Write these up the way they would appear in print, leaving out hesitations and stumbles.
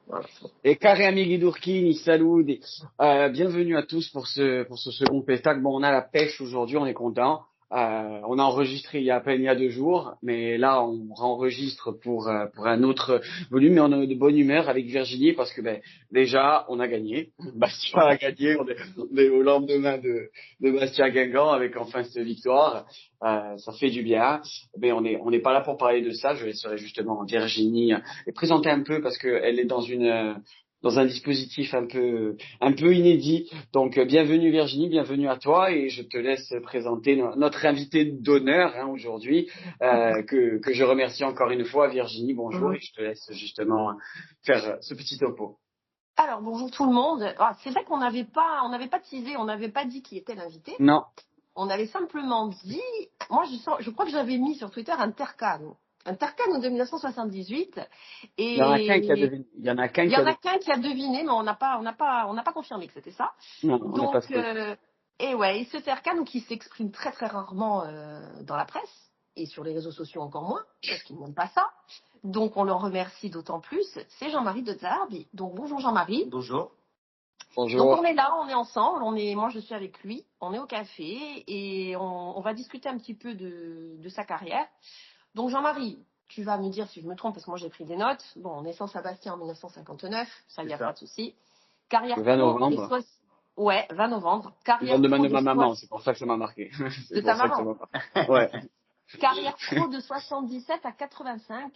Voilà. Et cari amici turchini, saluti. Bienvenue à tous pour ce second spectacle. Bon, on a la pêche aujourd'hui, on est content. On a enregistré il y a 2 jours, mais là on enregistre pour un autre volume, mais on est de bonne humeur avec Virginie parce que déjà on a gagné. Bastia a gagné, on est au lendemain de Bastia Guingamp avec enfin cette victoire. Ça fait du bien, mais on n'est pas là pour parler de ça. Je laisserai justement Virginie et présenter un peu parce qu'elle est dans un dispositif un peu inédit. Donc bienvenue Virginie, bienvenue à toi et je te laisse présenter notre invité d'honneur aujourd'hui que je remercie encore une fois. Virginie, bonjour et je te laisse justement faire ce petit topo. Alors bonjour tout le monde. C'est vrai qu'on n'avait pas teasé, on n'avait pas dit qui était l'invité. Non. On avait simplement dit, moi je crois que j'avais mis sur Twitter un Tercan de 1978. Et Il y en a qu'un qui a deviné. Il y en a qu'un qui a deviné, mais on n'a pas confirmé que c'était ça. Non, on n'est pas sûr. Et ouais, et ce Tercan qui s'exprime très très rarement dans la presse et sur les réseaux sociaux encore moins, parce qu'ils n'aiment pas ça. Donc on le remercie d'autant plus. C'est Jean-Marie de Zarbi. Donc bonjour Jean-Marie. Bonjour. Bonjour. Donc on est là, on est ensemble, moi je suis avec lui, on est au café et on va discuter un petit peu de sa carrière. Donc Jean-Marie, tu vas me dire si je me trompe parce que moi j'ai pris des notes. Bon, naissance à Bastia en 1959, ça y a pas de souci. Carrière 20 novembre. Ouais, 20 novembre. Carrière pro de ma maman, c'est pour ça que ça m'a marqué. C'est ta maman. Ouais. Carrière pro de 77 à 85.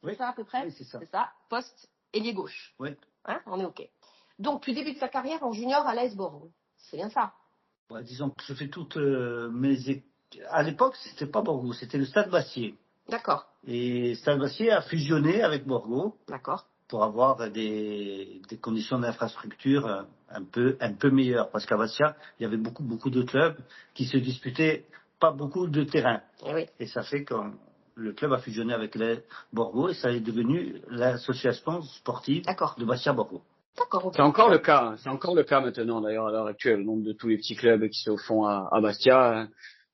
Oui. C'est ça à peu près. Oui, c'est ça. C'est ça. Poste ailier gauche. Oui. Hein, on est ok. Donc tu débutes ta carrière en junior à l'AS Bordeaux. C'est bien ça. Ouais, disons que je fais toutes À l'époque, c'était pas Borgo, c'était le Stade Bassier. D'accord. Et Stade Bassier a fusionné avec Borgo. D'accord. Pour avoir des conditions d'infrastructure un peu meilleures. Parce qu'à Bastia, il y avait beaucoup de clubs qui se disputaient pas beaucoup de terrain. Oui. Et ça fait que le club a fusionné avec les Borgo et ça est devenu l'association sportive de Bastia-Borgo. D'accord. C'est encore le cas. C'est encore le cas maintenant, d'ailleurs, à l'heure actuelle. Le nombre de tous les petits clubs qui se font à Bastia.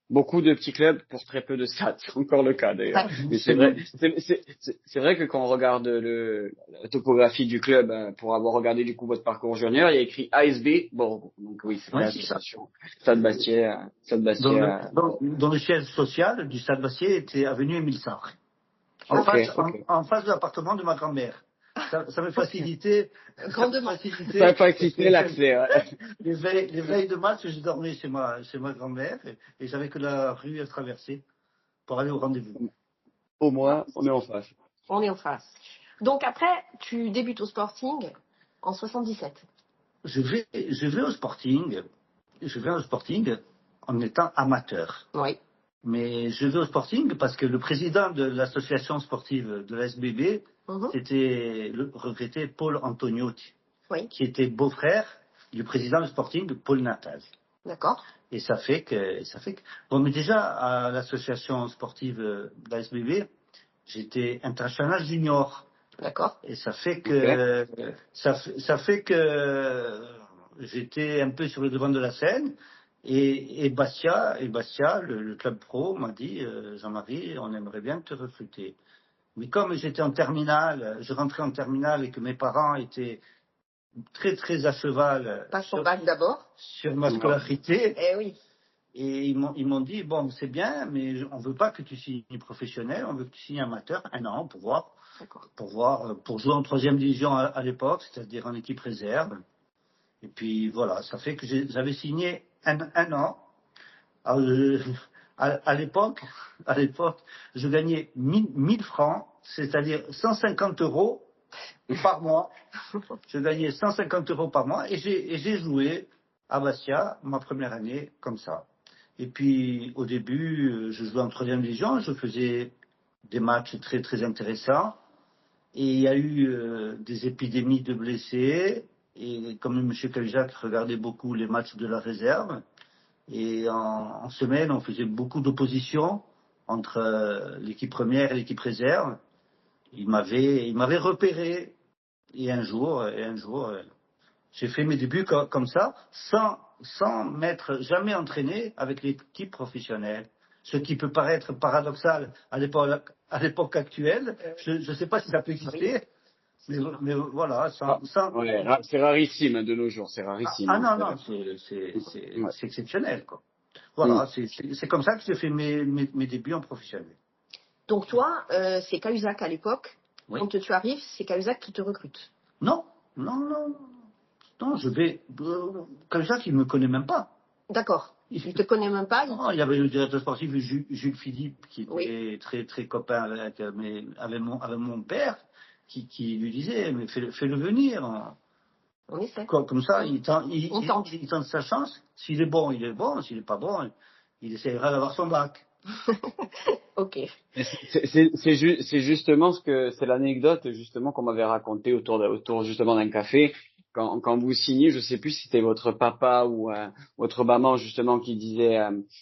Beaucoup de petits clubs pour très peu de stades. C'est encore le cas, d'ailleurs. Mais c'est vrai que quand on regarde la topographie du club, pour avoir regardé du coup votre parcours junior, il y a écrit ASB Bordeaux. Donc oui, c'est l'association Stade Bastiais. Dont le siège social du Stade Bastiais était avenue Émile Sarre. En face de l'appartement de ma grand-mère. Ça m'a facilité. Grandement. Ça a facilité l'accès. Ouais. Les veilles de match, je dormais chez ma grand-mère et j'avais que la rue à traverser pour aller au rendez-vous. Au moins, on est en face. On est en face. Donc après, tu débutes au Sporting en 77. Je vais au Sporting. Je vais au Sporting en étant amateur. Oui. Mais je vais au Sporting parce que le président de l'association sportive de la SBB, c'était le regretté Paul Antoniotti, qui était beau-frère du président du Sporting, Paul Natal. D'accord. Et ça fait que. Bon, mais déjà, à l'association sportive de la SBB, j'étais international junior. D'accord. Et ça fait que. Ça fait que j'étais un peu sur le devant de la scène. Et Bastia, le club pro, m'a dit Jean-Marie, on aimerait bien te recruter. Mais comme j'étais en terminale, je rentrais en terminale et que mes parents étaient très très à cheval sur ma scolarité. Eh oui. Et ils m'ont dit bon, c'est bien, mais on veut pas que tu signes professionnel, on veut que tu signes amateur 1 an pour jouer en 3e division à l'époque, c'est-à-dire en équipe réserve. Et puis voilà, ça fait que j'avais signé 1 an. Alors, à l'époque, je gagnais 1000 francs, c'est-à-dire 150 € par mois. Je gagnais 150 € par mois et j'ai joué à Bastia ma première année comme ça. Et puis au début, je jouais en 3e division, je faisais des matchs très très intéressants. Et il y a eu des épidémies de blessés. Et comme M. Cahuzac regardait beaucoup les matchs de la réserve, et en semaine, on faisait beaucoup d'opposition entre l'équipe première et l'équipe réserve. Il m'avait repéré. Et un jour, j'ai fait mes débuts comme ça, sans m'être jamais entraîné avec l'équipe professionnelle. Ce qui peut paraître paradoxal à l'époque actuelle. Je ne sais pas si ça peut exister. Mais voilà, ça. Ouais, c'est rarissime de nos jours, c'est rarissime. Non, non, Ouais. c'est exceptionnel, quoi. Mm. Voilà, c'est comme ça que j'ai fait mes débuts en professionnel. Donc toi, c'est Cahuzac à l'époque. Oui. Quand tu arrives, c'est Cahuzac qui te recrute. Non, je vais comme ça qu'il me connaît même pas. D'accord. Il te connaît même pas. Non, il y avait le directeur sportif Jules Philippe qui était Oui. très très copain avec mon père qui lui disait mais fais-le venir. On essaie. Comme ça, il tente. tente sa chance. S'il est bon, il est bon. S'il n'est pas bon, il essaiera d'avoir son bac. Ok. C'est justement c'est l'anecdote justement qu'on m'avait raconté autour justement d'un café quand vous signez, je sais plus si c'était votre papa ou votre maman justement qui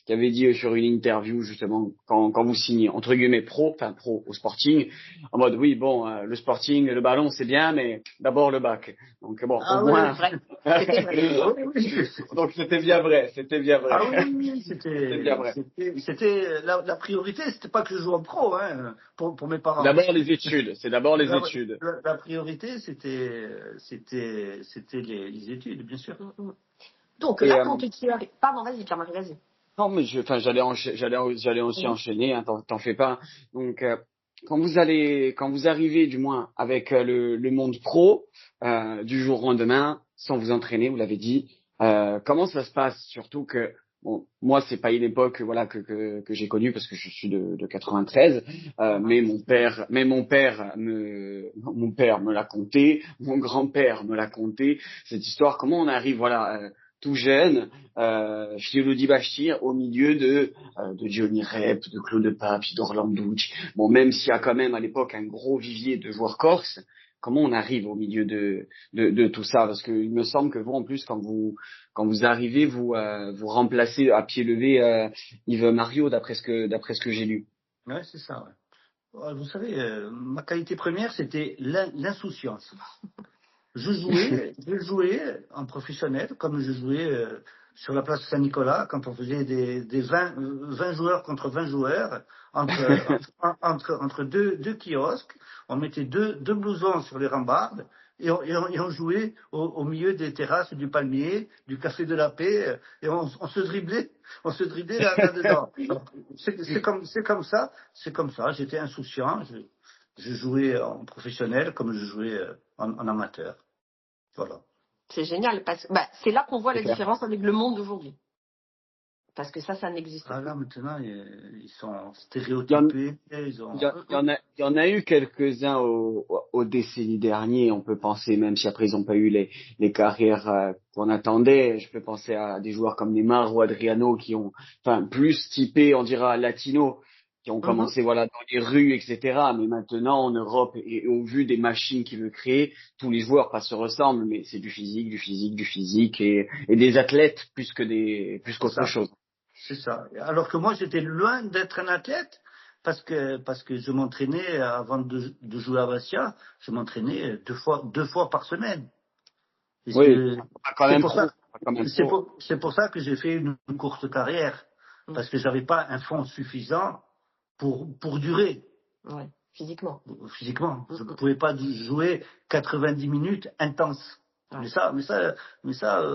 avait dit sur une interview justement quand vous signez entre guillemets pro au Sporting en mode oui bon le Sporting le ballon c'est bien mais d'abord le bac donc bon au moins vrai. C'était vrai. donc c'était bien vrai Ah oui, c'était bien vrai. c'était la priorité, c'était pas que je joue en pro, hein, pour mes parents. D'abord les études, c'est d'abord les études. La priorité, c'était les études, bien sûr. Donc Et, là, quand tu arrives. Pardon, vas-y, Pierre-Marie, vas-y. non, mais j'allais aussi enchaîner, hein, t'en fais pas. Donc, quand vous arrivez, du moins, avec le monde pro, du jour au lendemain, sans vous entraîner, vous l'avez dit, comment ça se passe? Surtout que, bon, moi, c'est pas une époque, voilà, que j'ai connue parce que je suis de 93, mais mon père me l'a conté, mon grand-père me l'a conté, cette histoire, comment on arrive, voilà, tout jeune, chez Elodie Bachir, au milieu de Johnny Rep, de Claude Pape, d'Orlandouch. Bon, même s'il y a quand même à l'époque un gros vivier de joueurs corses, comment on arrive au milieu de tout ça? Parce que il me semble que vous, en plus, quand vous arrivez, vous remplacez à pied levé Yves Mario, d'après ce que j'ai lu. Ouais, c'est ça. Ouais. Vous savez, ma qualité première, c'était l'insouciance. Je jouais en professionnel, comme je jouais sur la place Saint-Nicolas, quand on faisait des 20 joueurs contre 20 joueurs, entre deux kiosques, on mettait deux blousons sur les rambardes, et on jouait au milieu des terrasses du Palmier, du Café de la Paix, et on se driblait là-dedans. C'est comme ça, j'étais insouciant, je jouais en professionnel comme je jouais en amateur. Voilà. C'est génial parce que c'est là qu'on voit C'est la clair. différence avec le monde d'aujourd'hui. Parce que ça n'existe Ah plus. là, maintenant, ils sont stéréotypés. Il y en a eu quelques-uns aux décennies dernières. On peut penser, même si après ils n'ont pas eu les carrières qu'on attendait, je peux penser à des joueurs comme Neymar ou Adriano qui ont, enfin, plus typés, on dira latino, qui ont commencé, voilà, dans les rues, etc. Mais maintenant, en Europe, et au vu des machines qu'il veut créer, tous les joueurs pas se ressemblent, mais c'est du physique et des athlètes plus qu'autre chose. C'est ça. Alors que moi, j'étais loin d'être un athlète parce que je m'entraînais avant de jouer à Bastia, je m'entraînais deux fois par semaine. Et Oui, quand même trop. c'est pour ça que j'ai fait une courte carrière parce que j'avais pas un fond suffisant pour durer. Ouais, physiquement. Je ne pouvais pas jouer 90 minutes intenses. Ouais. Mais ça,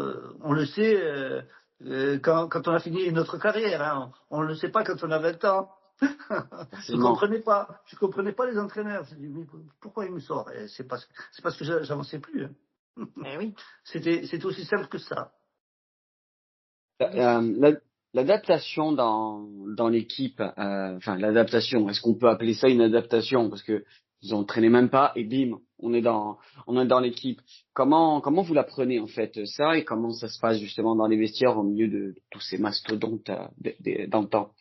on le sait quand on a fini notre carrière. Hein. On ne le sait pas quand on a 20 ans. Je ne comprenais pas les entraîneurs. Je me dis, mais pourquoi ils me sortent? C'est parce que j'avançais plus. Hein. Oui. C'était aussi simple que ça. L'adaptation dans l'équipe, enfin l'adaptation, est-ce qu'on peut appeler ça une adaptation? Parce que ils ont entraîné même pas et bim, on est dans l'équipe. Comment vous l'apprenez en fait ça et comment ça se passe justement dans les vestiaires au milieu de tous ces mastodontes d'antan?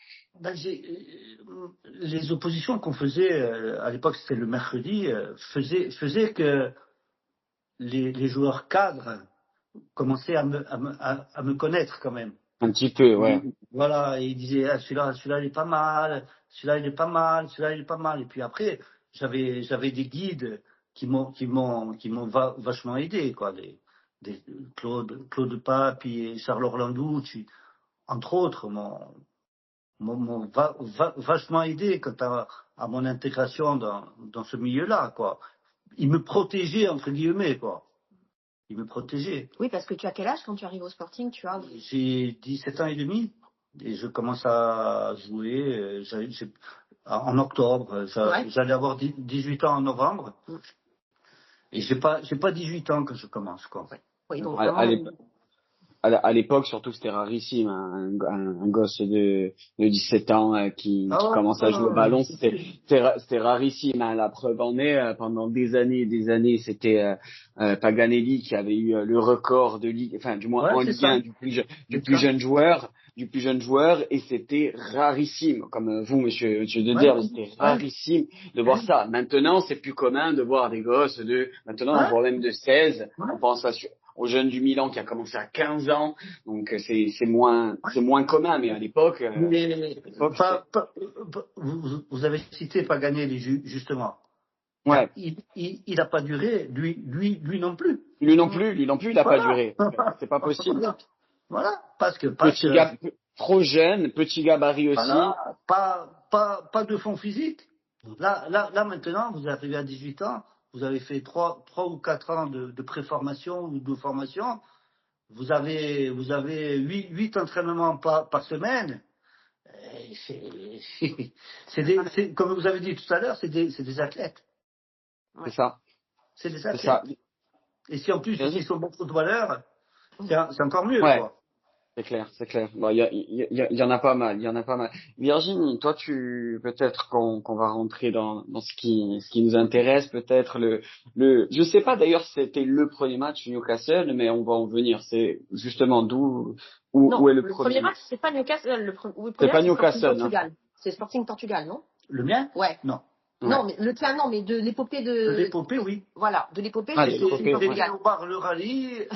Les oppositions qu'on faisait à l'époque, c'était le mercredi, faisaient que les joueurs cadres commençaient à me connaître quand même. Un petit peu, ouais. Voilà, et ils disaient celui-là il est pas mal, celui-là il est pas mal, celui-là il est pas mal. Et puis après, j'avais des guides qui m'ont vachement aidé, quoi. Des Claude Pape et Charles Orlandouch, entre autres, m'ont vachement aidé quant à mon intégration dans ce milieu-là, quoi. il me protégeait, entre guillemets, quoi. Il me protégeait. Oui, parce que tu as quel âge quand tu arrives au Sporting, tu as... J'ai 17 ans et demi et je commence à jouer en octobre. J'allais avoir 18 ans en novembre. Et j'ai pas 18 ans que je commence, quoi. Ouais. Oui, donc à l'époque, surtout, c'était rarissime, hein, un gosse de 17 ans qui commence à jouer au ballon, c'était rarissime. Hein. La preuve en est, pendant des années, c'était Paganelli qui avait eu le record de Ligue, enfin du moins en Ligue 1 du plus jeune joueur, et c'était rarissime. Comme vous, monsieur De Derbe, c'était rarissime de voir ça. Maintenant, c'est plus commun de voir des gosses maintenant on voit même de 16. On pense au jeune du Milan qui a commencé à 15 ans, donc c'est moins commun, mais à l'époque, vous avez cité Paganelli justement. Ouais. Il a pas duré, lui non plus. Lui non plus, il a pas duré. C'est pas possible. Voilà, parce que gars trop jeune, petit gabarit aussi. Voilà, pas de fond physique. Là maintenant, vous arrivez à 18 ans. Vous avez fait 3 ou 4 ans de préformation ou de formation. Vous avez 8 entraînements par semaine. Comme vous avez dit tout à l'heure, c'est des athlètes. C'est ça. C'est des athlètes. Ça. Et si en plus ils sont bons footballeurs, c'est encore mieux. Ouais. Quoi. C'est clair. Bon, il y en a pas mal. Virginie, toi, peut-être qu'on va rentrer dans ce qui nous intéresse, peut-être je sais pas d'ailleurs si c'était le premier match Newcastle, mais on va en venir. C'est justement où est le premier match, c'est pas Newcastle. C'est pas Newcastle, non. C'est Sporting Portugal, non? Le mien? Ouais. Non. Non, mais le tien, non, mais de l'épopée de l'épopée, oui. Voilà, de l'épopée. J'étais au bar Le Rallye,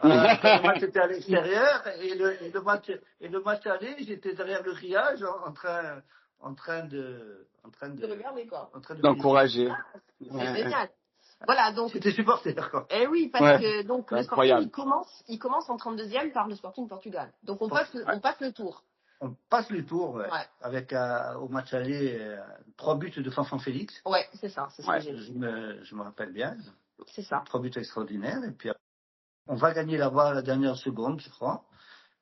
le match était à l'extérieur, et le match aller, j'étais derrière le grillage en train de regarder, quoi. D'encourager. C'est génial. Voilà, donc. C'était supporter, d'accord. Eh oui, parce que, donc, le Sporting, il commence en 32e par le Sporting Portugal. Donc, on passe le tour. On passe le tour, avec au match aller 3 buts de Fanfan Félix. Ouais, c'est ça. C'est ce que je me rappelle bien. C'est ça. 3 buts extraordinaires. Et puis, on va gagner là-bas la dernière seconde, je crois.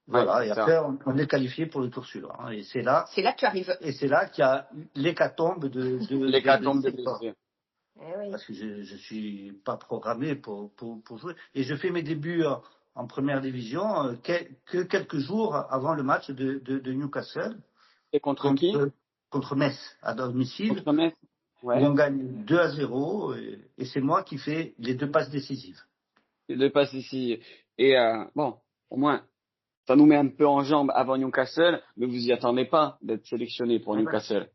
Voilà. Et après, on est qualifié pour le tour suivant. Hein, et c'est là. C'est là que tu arrives. Et c'est là qu'il y a l'hécatombe de blessés. Oui. Parce que je suis pas programmé pour jouer. Et je fais mes débuts en première division que quelques jours avant le match de Newcastle. Et contre qui? Contre Metz, à domicile. Contre Metz. Ouais. Où on gagne 2-0 et c'est moi qui fais les 2 passes décisives. Les 2 passes décisives. Et bon, au moins, ça nous met un peu en jambes avant Newcastle, mais vous y attendez pas d'être sélectionné pour Newcastle.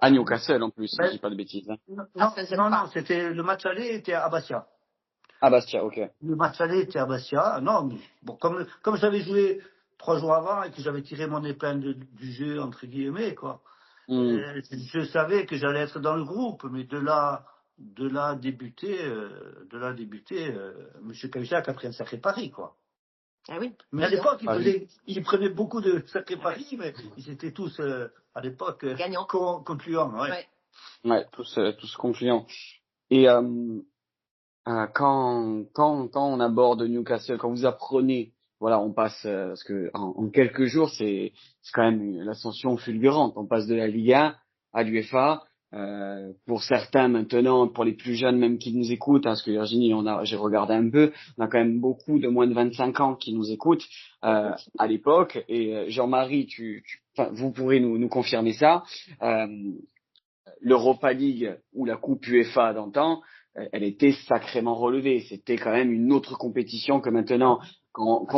À Newcastle en plus, si je dis pas de bêtises. Hein. Non, c'était le match aller était à Bastia. À Bastia, ok. Le match aller était à Bastia. Non, mais bon, comme j'avais joué 3 jours avant et que j'avais tiré mon épingle du jeu entre guillemets, quoi. Je savais que j'allais être dans le groupe, mais de là débuter, Monsieur Cahuzac a pris un sacré pari, quoi. Ah oui. Mais à l'époque, il prenait beaucoup de sacrés paris, mais ils étaient tous, à l'époque, gagnants, concluants. Ouais, tous concluants. Et quand on aborde Newcastle, quand vous apprenez, voilà, on passe, parce que en quelques jours, c'est quand même l'ascension fulgurante. On passe de la Ligue 1 à l'UEFA. Pour certains maintenant, pour les plus jeunes même qui nous écoutent, parce que Virginie, j'ai regardé un peu, on a quand même beaucoup de moins de 25 ans qui nous écoutent à l'époque. Et Jean-Marie, vous pourrez nous confirmer ça. L'Europa League ou la Coupe UEFA d'antan, elle était sacrément relevée. C'était quand même une autre compétition que maintenant. Quand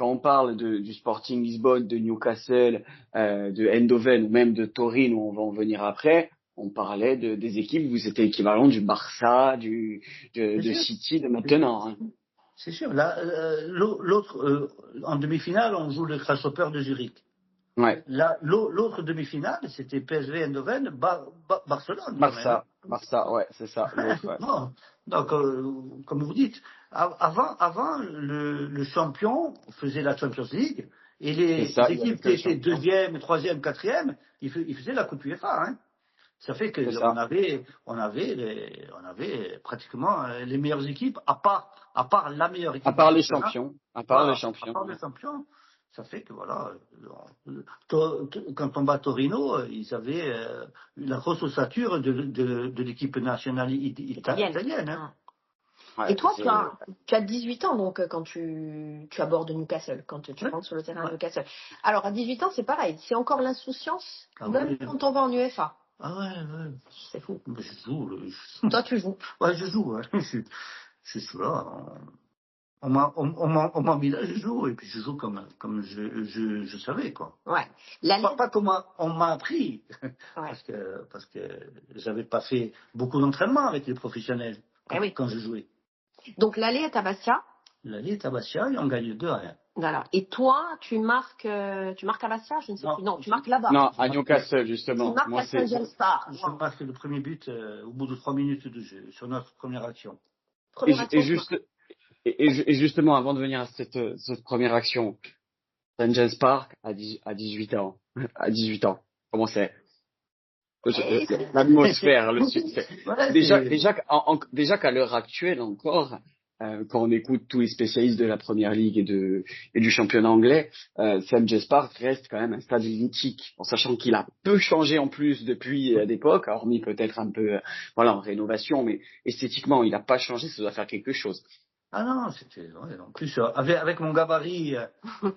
on parle du Sporting Lisbonne, de Newcastle, de Eindhoven ou même de Torino, où on va en venir après, on parlait des équipes où c'était équivalent du Barça, de City de maintenant. Hein. C'est sûr. Là, l'autre, en demi-finale, on joue le Grasshopper de Zurich. Ouais. L'autre demi-finale, c'était PSV Eindhoven, Barcelone. Barça, ouais, c'est ça. Ouais. Non, donc, comme vous dites, avant le champion faisait la Champions League et les équipes qui étaient 2e, 3e, 4e, ils faisaient la Coupe UEFA. Hein. Ça fait que C'est ça. on avait pratiquement les meilleures équipes, à part la meilleure équipe À part du les championnat. champions. À part les Voilà, à champions. part les champions. Ça fait que voilà, quand on bat Torino, ils avaient la grosse ossature de l'équipe nationale italienne. Hein. Ouais, Et toi, c'est... tu as 18 ans donc quand tu abordes Newcastle, quand tu Ouais. rentres sur le terrain de Ouais. Newcastle. Alors à 18 ans, c'est pareil, c'est encore l'insouciance, Ah même oui. quand on va en UEFA. Ah ouais. C'est fou. Mais je joue. Toi, tu joues. Ouais, je joue. Ouais. Je suis là. On m'a mis là, je joue. Et puis je joue comme je savais, quoi. Ouais. Pas comme on m'a appris. Ouais. Parce que j'avais pas fait beaucoup d'entraînement avec les professionnels quand je jouais. Donc l'aller est à Bastia. L'aller est à Bastia et on gagne 2-1. Voilà. Et toi, tu marques à Bastia, je ne sais plus. Non, tu marques là-bas. Non, à Newcastle, justement. Tu marques Moi, à Saint-James Park. Je marque le premier but au bout de 3 minutes de jeu sur notre première action. Et justement, avant de venir à cette première action, St. James Park à 18 ans. À 18 ans. Comment c'est? L'atmosphère, le succès. Voilà, Déjà qu'à l'heure actuelle encore, quand on écoute tous les spécialistes de la première ligue et du championnat anglais, St. James Park reste quand même un stade mythique, en sachant qu'il a peu changé en plus depuis l'époque, hormis peut-être un peu, en rénovation, mais esthétiquement, il n'a pas changé, ça doit faire quelque chose. Ah non, c'était en plus avec mon gabarit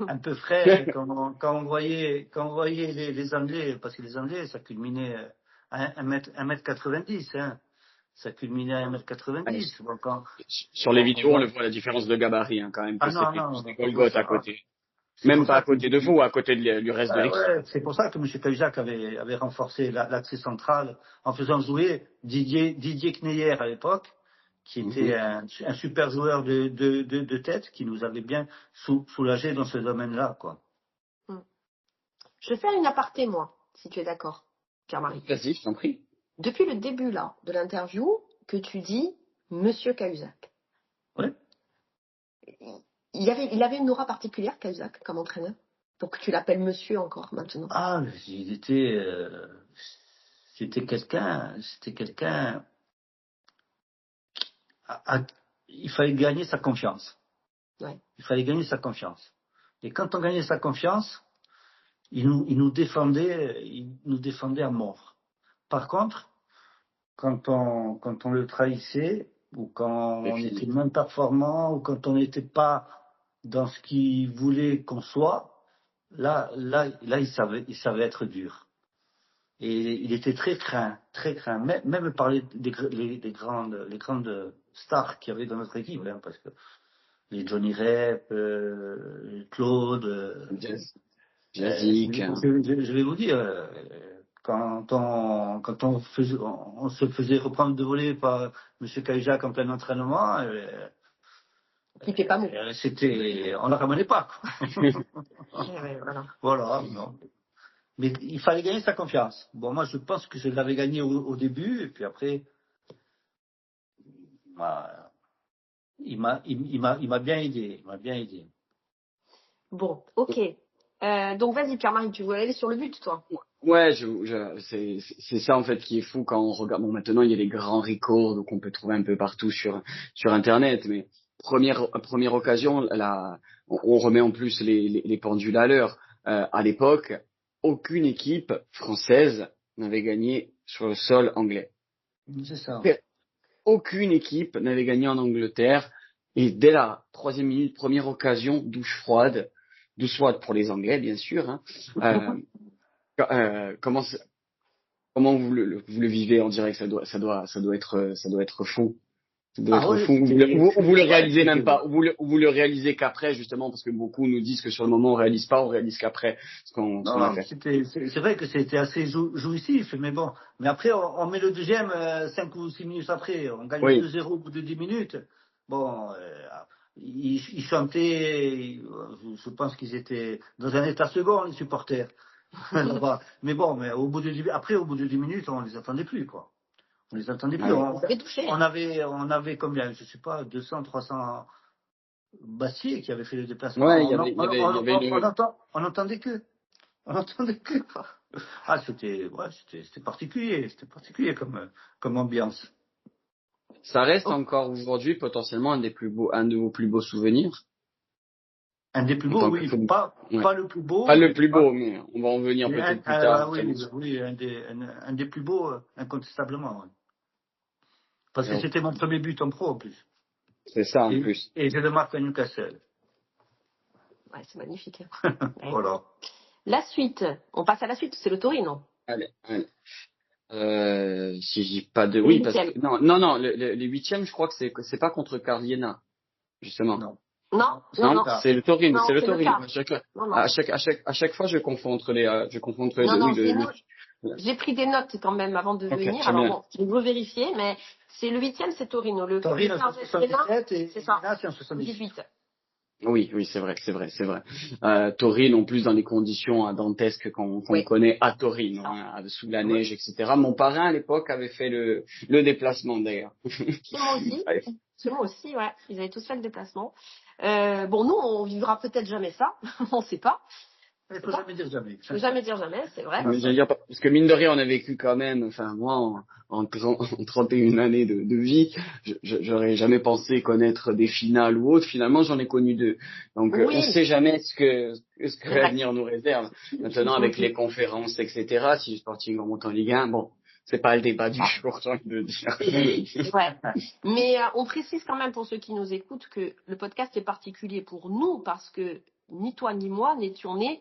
un peu frais quand on voyait les Anglais, parce que les Anglais ça culminait à 1m 90, hein. Ça culminait à 1m90. Bon, sur les vidéos, on le voit la différence de gabarit, hein, quand même, que non, c'est des pas pour Golgoth ça. à côté. Même pas à côté de vous, à côté du reste de l'équipe. Ouais, c'est pour ça que M. Cahuzac avait renforcé l'accès central en faisant jouer Didier Kneyer à l'époque, qui était un super joueur de tête, qui nous avait bien soulagé dans ce domaine-là, quoi. Je vais faire une aparté, moi, si tu es d'accord, Pierre-Marie. Vas-y, je t'en prie. Depuis le début là de l'interview, que tu dis Monsieur Cahuzac. Oui. Il avait une aura particulière, Cahuzac, comme entraîneur. Donc tu l'appelles Monsieur encore maintenant. Ah, c'était quelqu'un. Il fallait gagner sa confiance. Ouais. Il fallait gagner sa confiance. Et quand on gagnait sa confiance, il nous défendait à mort. Par contre, quand on le trahissait, ou quand on était moins performant, ou quand on n'était pas dans ce qu'il voulait qu'on soit, là, il savait être dur. Et il était très craint, même par les grandes stars qu'il y avait dans notre équipe, hein, parce que les Johnny Rep, Claude, Jazzic. Je vais vous dire, quand on se faisait reprendre de volée par M. Cahuzac en plein entraînement, il fait pas mou. On ne la ramenait pas. Voilà. Voilà, non. Mais il fallait gagner sa confiance. Bon, moi, je pense que je l'avais gagné au début, et puis après, il m'a bien aidé. Bon, ok. Donc vas-y, Pierre-Marie, tu voulais aller sur le but, toi? Ouais, c'est ça en fait qui est fou quand on regarde. Bon, maintenant il y a les grands records qu'on peut trouver un peu partout sur Internet, mais première occasion, on remet en plus les pendules à l'heure. À l'époque, aucune équipe française n'avait gagné sur le sol anglais. C'est ça. Aucune équipe n'avait gagné en Angleterre. Et dès la 3e minute, première occasion, douche froide pour les Anglais, bien sûr. Hein. Comment vous le vivez en direct? Ça doit être fou. Ça doit être fou. Vous le réalisez même pas. Vous le réalisez qu'après, justement, parce que beaucoup nous disent que sur le moment on réalise pas, on réalise qu'après ce qu'on a fait. C'est vrai que c'était assez jouissif, mais bon. Mais après, on met le deuxième 5 ou 6 minutes après. On gagne 2-0 au bout de 10 minutes. Bon, ils chantaient, je pense qu'ils étaient dans un état second, les supporters. Mais bon, au bout de 10 minutes, on les attendait plus, quoi. On les attendait plus. On avait combien? Je sais pas, 200, 300 Bastier qui avaient fait le déplacement. Ouais, On n'entendait que. C'était particulier comme ambiance. Ça reste encore aujourd'hui potentiellement un de vos plus beaux souvenirs. Un des plus beaux, oui, pas le plus beau. Pas le plus beau, mais on va en venir peut-être plus tard. Oui, un des plus beaux, incontestablement. Ouais. Parce que c'était mon premier but en pro, en plus. C'est ça, en plus. Et je le marque à Newcastle. Ouais, c'est magnifique. Voilà. La suite. On passe à la suite, c'est le Torino. Allez. Si je dis pas de... Oui, parce que... Non, les huitièmes, je crois que c'est pas contre Cardiena, justement. Non, c'est le Torino, non, c'est le Torino. À chaque fois, je confonds entre les deux. Non, j'ai pris des notes quand même avant de venir. Alors bon, je vais revérifier, mais c'est le huitième, c'est Torino. Le Torino, c'est 77 et c'est ça. C'est en 78. Oui, c'est vrai. Torino, en plus, dans les conditions dantesques qu'on connaît à Torino, sous la neige, etc. Mon parrain, à l'époque, avait fait le déplacement, d'ailleurs. Chez moi aussi, ouais. Ils avaient tous fait le déplacement. Bon, nous, on vivra peut-être jamais ça. On ne sait pas. Il ne faut jamais dire jamais. Il ne faut jamais dire jamais, c'est vrai. Parce que mine de rien, on a vécu quand même, enfin, moi, en 31 années de vie, j'aurais jamais pensé connaître des finales ou autres. Finalement, j'en ai connu 2. Donc, on ne sait jamais ce que l'avenir nous réserve. Maintenant, avec les conférences, etc., si le Sporting remonte en Ligue 1, bon, c'est pas le débat du jour, j'ai envie de dire. Ouais. Mais on précise quand même pour ceux qui nous écoutent que le podcast est particulier pour nous parce que ni toi ni moi n'étions nés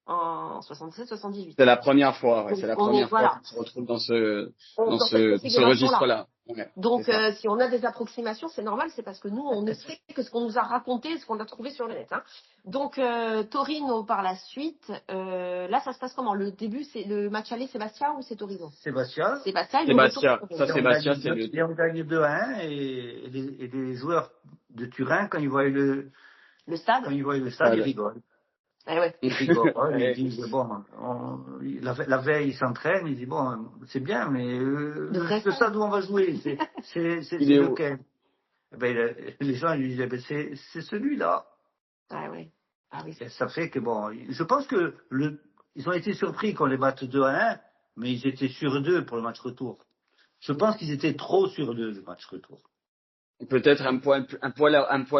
en 77-78. C'est la première fois, c'est la première fois qu'on se retrouve dans ce registre-là. Ouais, donc, si on a des approximations, c'est normal, c'est parce que nous, on ne sait que ce qu'on nous a raconté, ce qu'on a trouvé sur le net. Hein. Donc, Torino par la suite, là, ça se passe comment? Le début, c'est le match aller, Sébastien ou c'est Torino? Sébastien, c'est le... Et on gagne 2-1 et les joueurs de Turin, quand ils voient le stade, ils rigolent. Ils rigolent, ils disent, bon, la veille, ils s'entraînent, ils disent, bon, c'est bien, mais le stade où on va jouer, c'est lequel? Les gens lui disent, c'est celui-là. Ah oui. Ça fait que, bon, je pense que ils ont été surpris qu'on les batte 2-1, mais ils étaient sur 2 pour le match retour. Je pense qu'ils étaient trop sur 2, le match retour. Peut-être un poil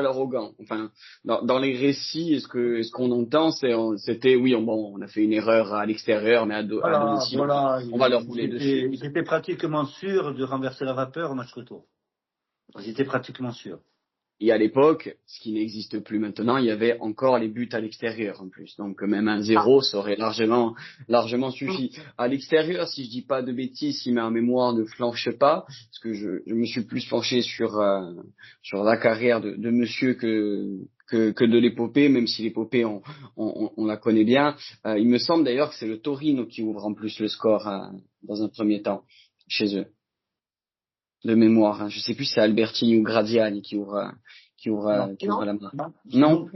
arrogant. Enfin, dans les récits, ce qu'on entend, c'était oui, on a fait une erreur à l'extérieur, mais à domicile, on va leur rouler dessus. Ils étaient pratiquement sûrs de renverser la vapeur au match retour. Ils étaient pratiquement sûrs. Et à l'époque, ce qui n'existe plus maintenant, il y avait encore les buts à l'extérieur en plus. Donc même un 0, ça aurait largement suffi. À l'extérieur, si je dis pas de bêtises, si ma mémoire ne flanche pas, parce que je me suis plus penché sur la carrière de monsieur que de l'épopée, même si l'épopée on la connaît bien. Il me semble d'ailleurs que c'est le Torino qui ouvre en plus le score dans un premier temps chez eux. De mémoire, je sais plus si c'est Albertini ou Graziani qui ouvre la main. Non.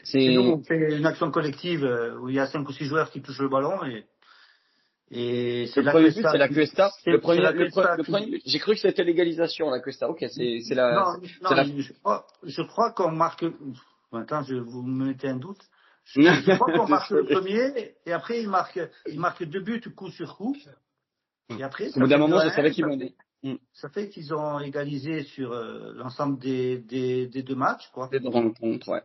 C'est nous, on fait une action collective où il y a 5 ou 6 joueurs qui touchent le ballon et c'est le premier but, c'est la Cuesta. Le premier, j'ai cru que c'était l'égalisation, la Cuesta. Ok, c'est la. Non, je crois qu'on marque. Attends, vous me mettez un doute. Je crois qu'on marque le premier et après il marque 2 buts coup sur coup. Et après, au bout d'un moment, je savais qu'ils menaient. Ça fait qu'ils ont égalisé sur l'ensemble des 2 matchs, quoi. Des rencontres, ouais.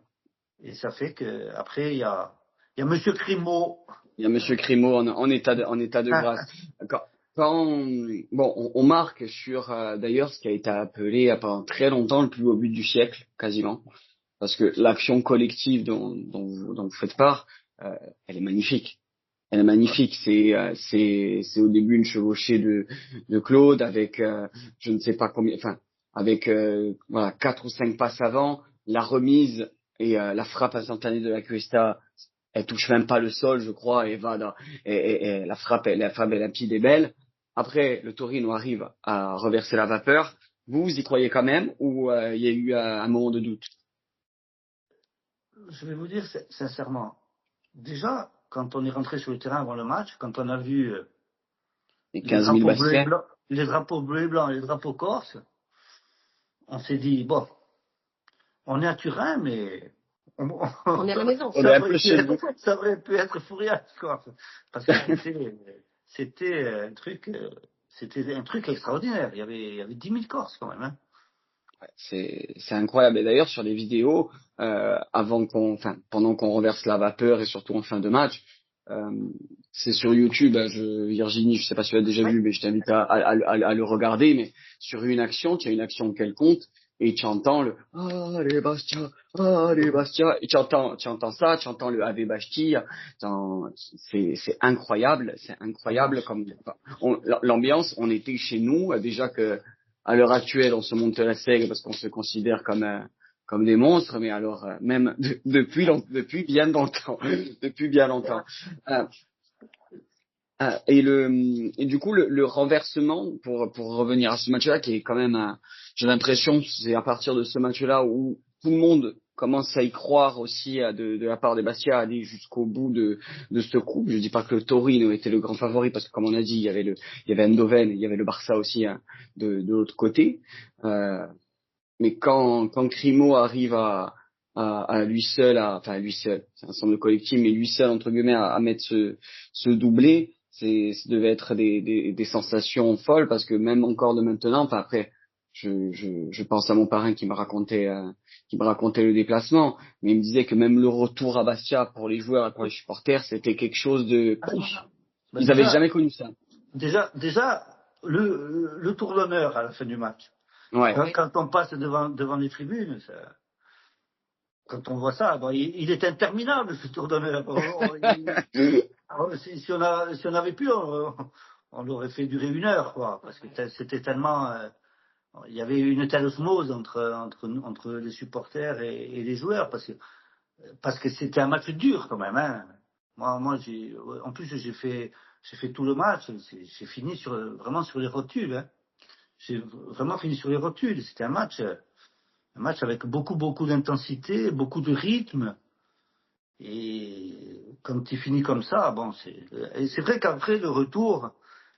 Et ça fait que après il y a Monsieur Crimo. Il y a Monsieur Crimo en état de grâce. On marque sur d'ailleurs ce qui a été appelé pendant très longtemps le plus beau but du siècle, quasiment, parce que l'action collective dont vous faites part, elle est magnifique. Elle est magnifique. C'est au début une chevauchée de Claude avec je ne sais pas combien, enfin avec 4 ou 5 passes avant, la remise et la frappe instantanée de la Cuesta. Elle touche même pas le sol, je crois, et la frappe est limpide et belle. Après, le Torino arrive à reverser la vapeur. Vous y croyez quand même ou il y a eu un moment de doute? Je vais vous dire sincèrement. Déjà, quand on est rentré sur le terrain avant le match, quand on a vu les 15 000 les drapeaux bleus et blancs et les drapeaux corses, on s'est dit, bon, on est à Turin, mais On est à la maison. On est un peu chez vous. Ça aurait pu être Fourias, quoi. Parce que c'était un truc extraordinaire. Il y avait 10 000 Corses, quand même, hein. C'est incroyable. Et d'ailleurs, sur les vidéos, pendant qu'on renverse la vapeur et surtout en fin de match, c'est sur YouTube. Virginie, je sais pas si tu l'as déjà vu, mais je t'invite à le regarder. Mais sur une action, tu as une action quelconque et tu entends le Allez Bastia, allez Bastia, et tu entends ça, tu entends le Ave Bastia. C'est incroyable, comme l'ambiance. On était chez nous déjà que. À l'heure actuelle, on se monte la seigle parce qu'on se considère comme des monstres, mais alors même depuis bien longtemps, depuis bien longtemps. Euh, et du coup, le renversement pour revenir à ce match-là, qui est quand même, j'ai l'impression que c'est à partir de ce match-là où tout le monde commence à y croire aussi de la part des Bastia, à aller jusqu'au bout de ce groupe. Je dis pas que le Torino était le grand favori parce que comme on a dit, il y avait Eindhoven, il y avait le Barça aussi hein, de l'autre côté. Mais quand Crimo arrive à lui seul, enfin lui seul, c'est un ensemble collectif, mais lui seul entre guillemets à mettre ce doublé, ça devait être des sensations folles parce que même encore de maintenant, enfin après, je pense à mon parrain qui me racontait le déplacement, mais il me disait que même le retour à Bastia pour les joueurs et pour les supporters, c'était quelque chose de, ils avaient jamais connu ça. Déjà, le tour d'honneur à la fin du match. Ouais. Quand on passe devant les tribunes, quand on voit ça, bon, il est interminable ce tour d'honneur. Si on avait pu, on l'aurait fait durer 1 heure, quoi, parce que c'était tellement. Il y avait une telle osmose entre les supporters et les joueurs, parce que c'était un match dur quand même. Hein. Moi, en plus j'ai fait tout le match. J'ai fini vraiment sur les rotules. Hein. J'ai vraiment fini sur les rotules. C'était un match avec beaucoup d'intensité, beaucoup de rythme. Et quand tu finis comme ça, bon, c'est vrai qu'après le retour,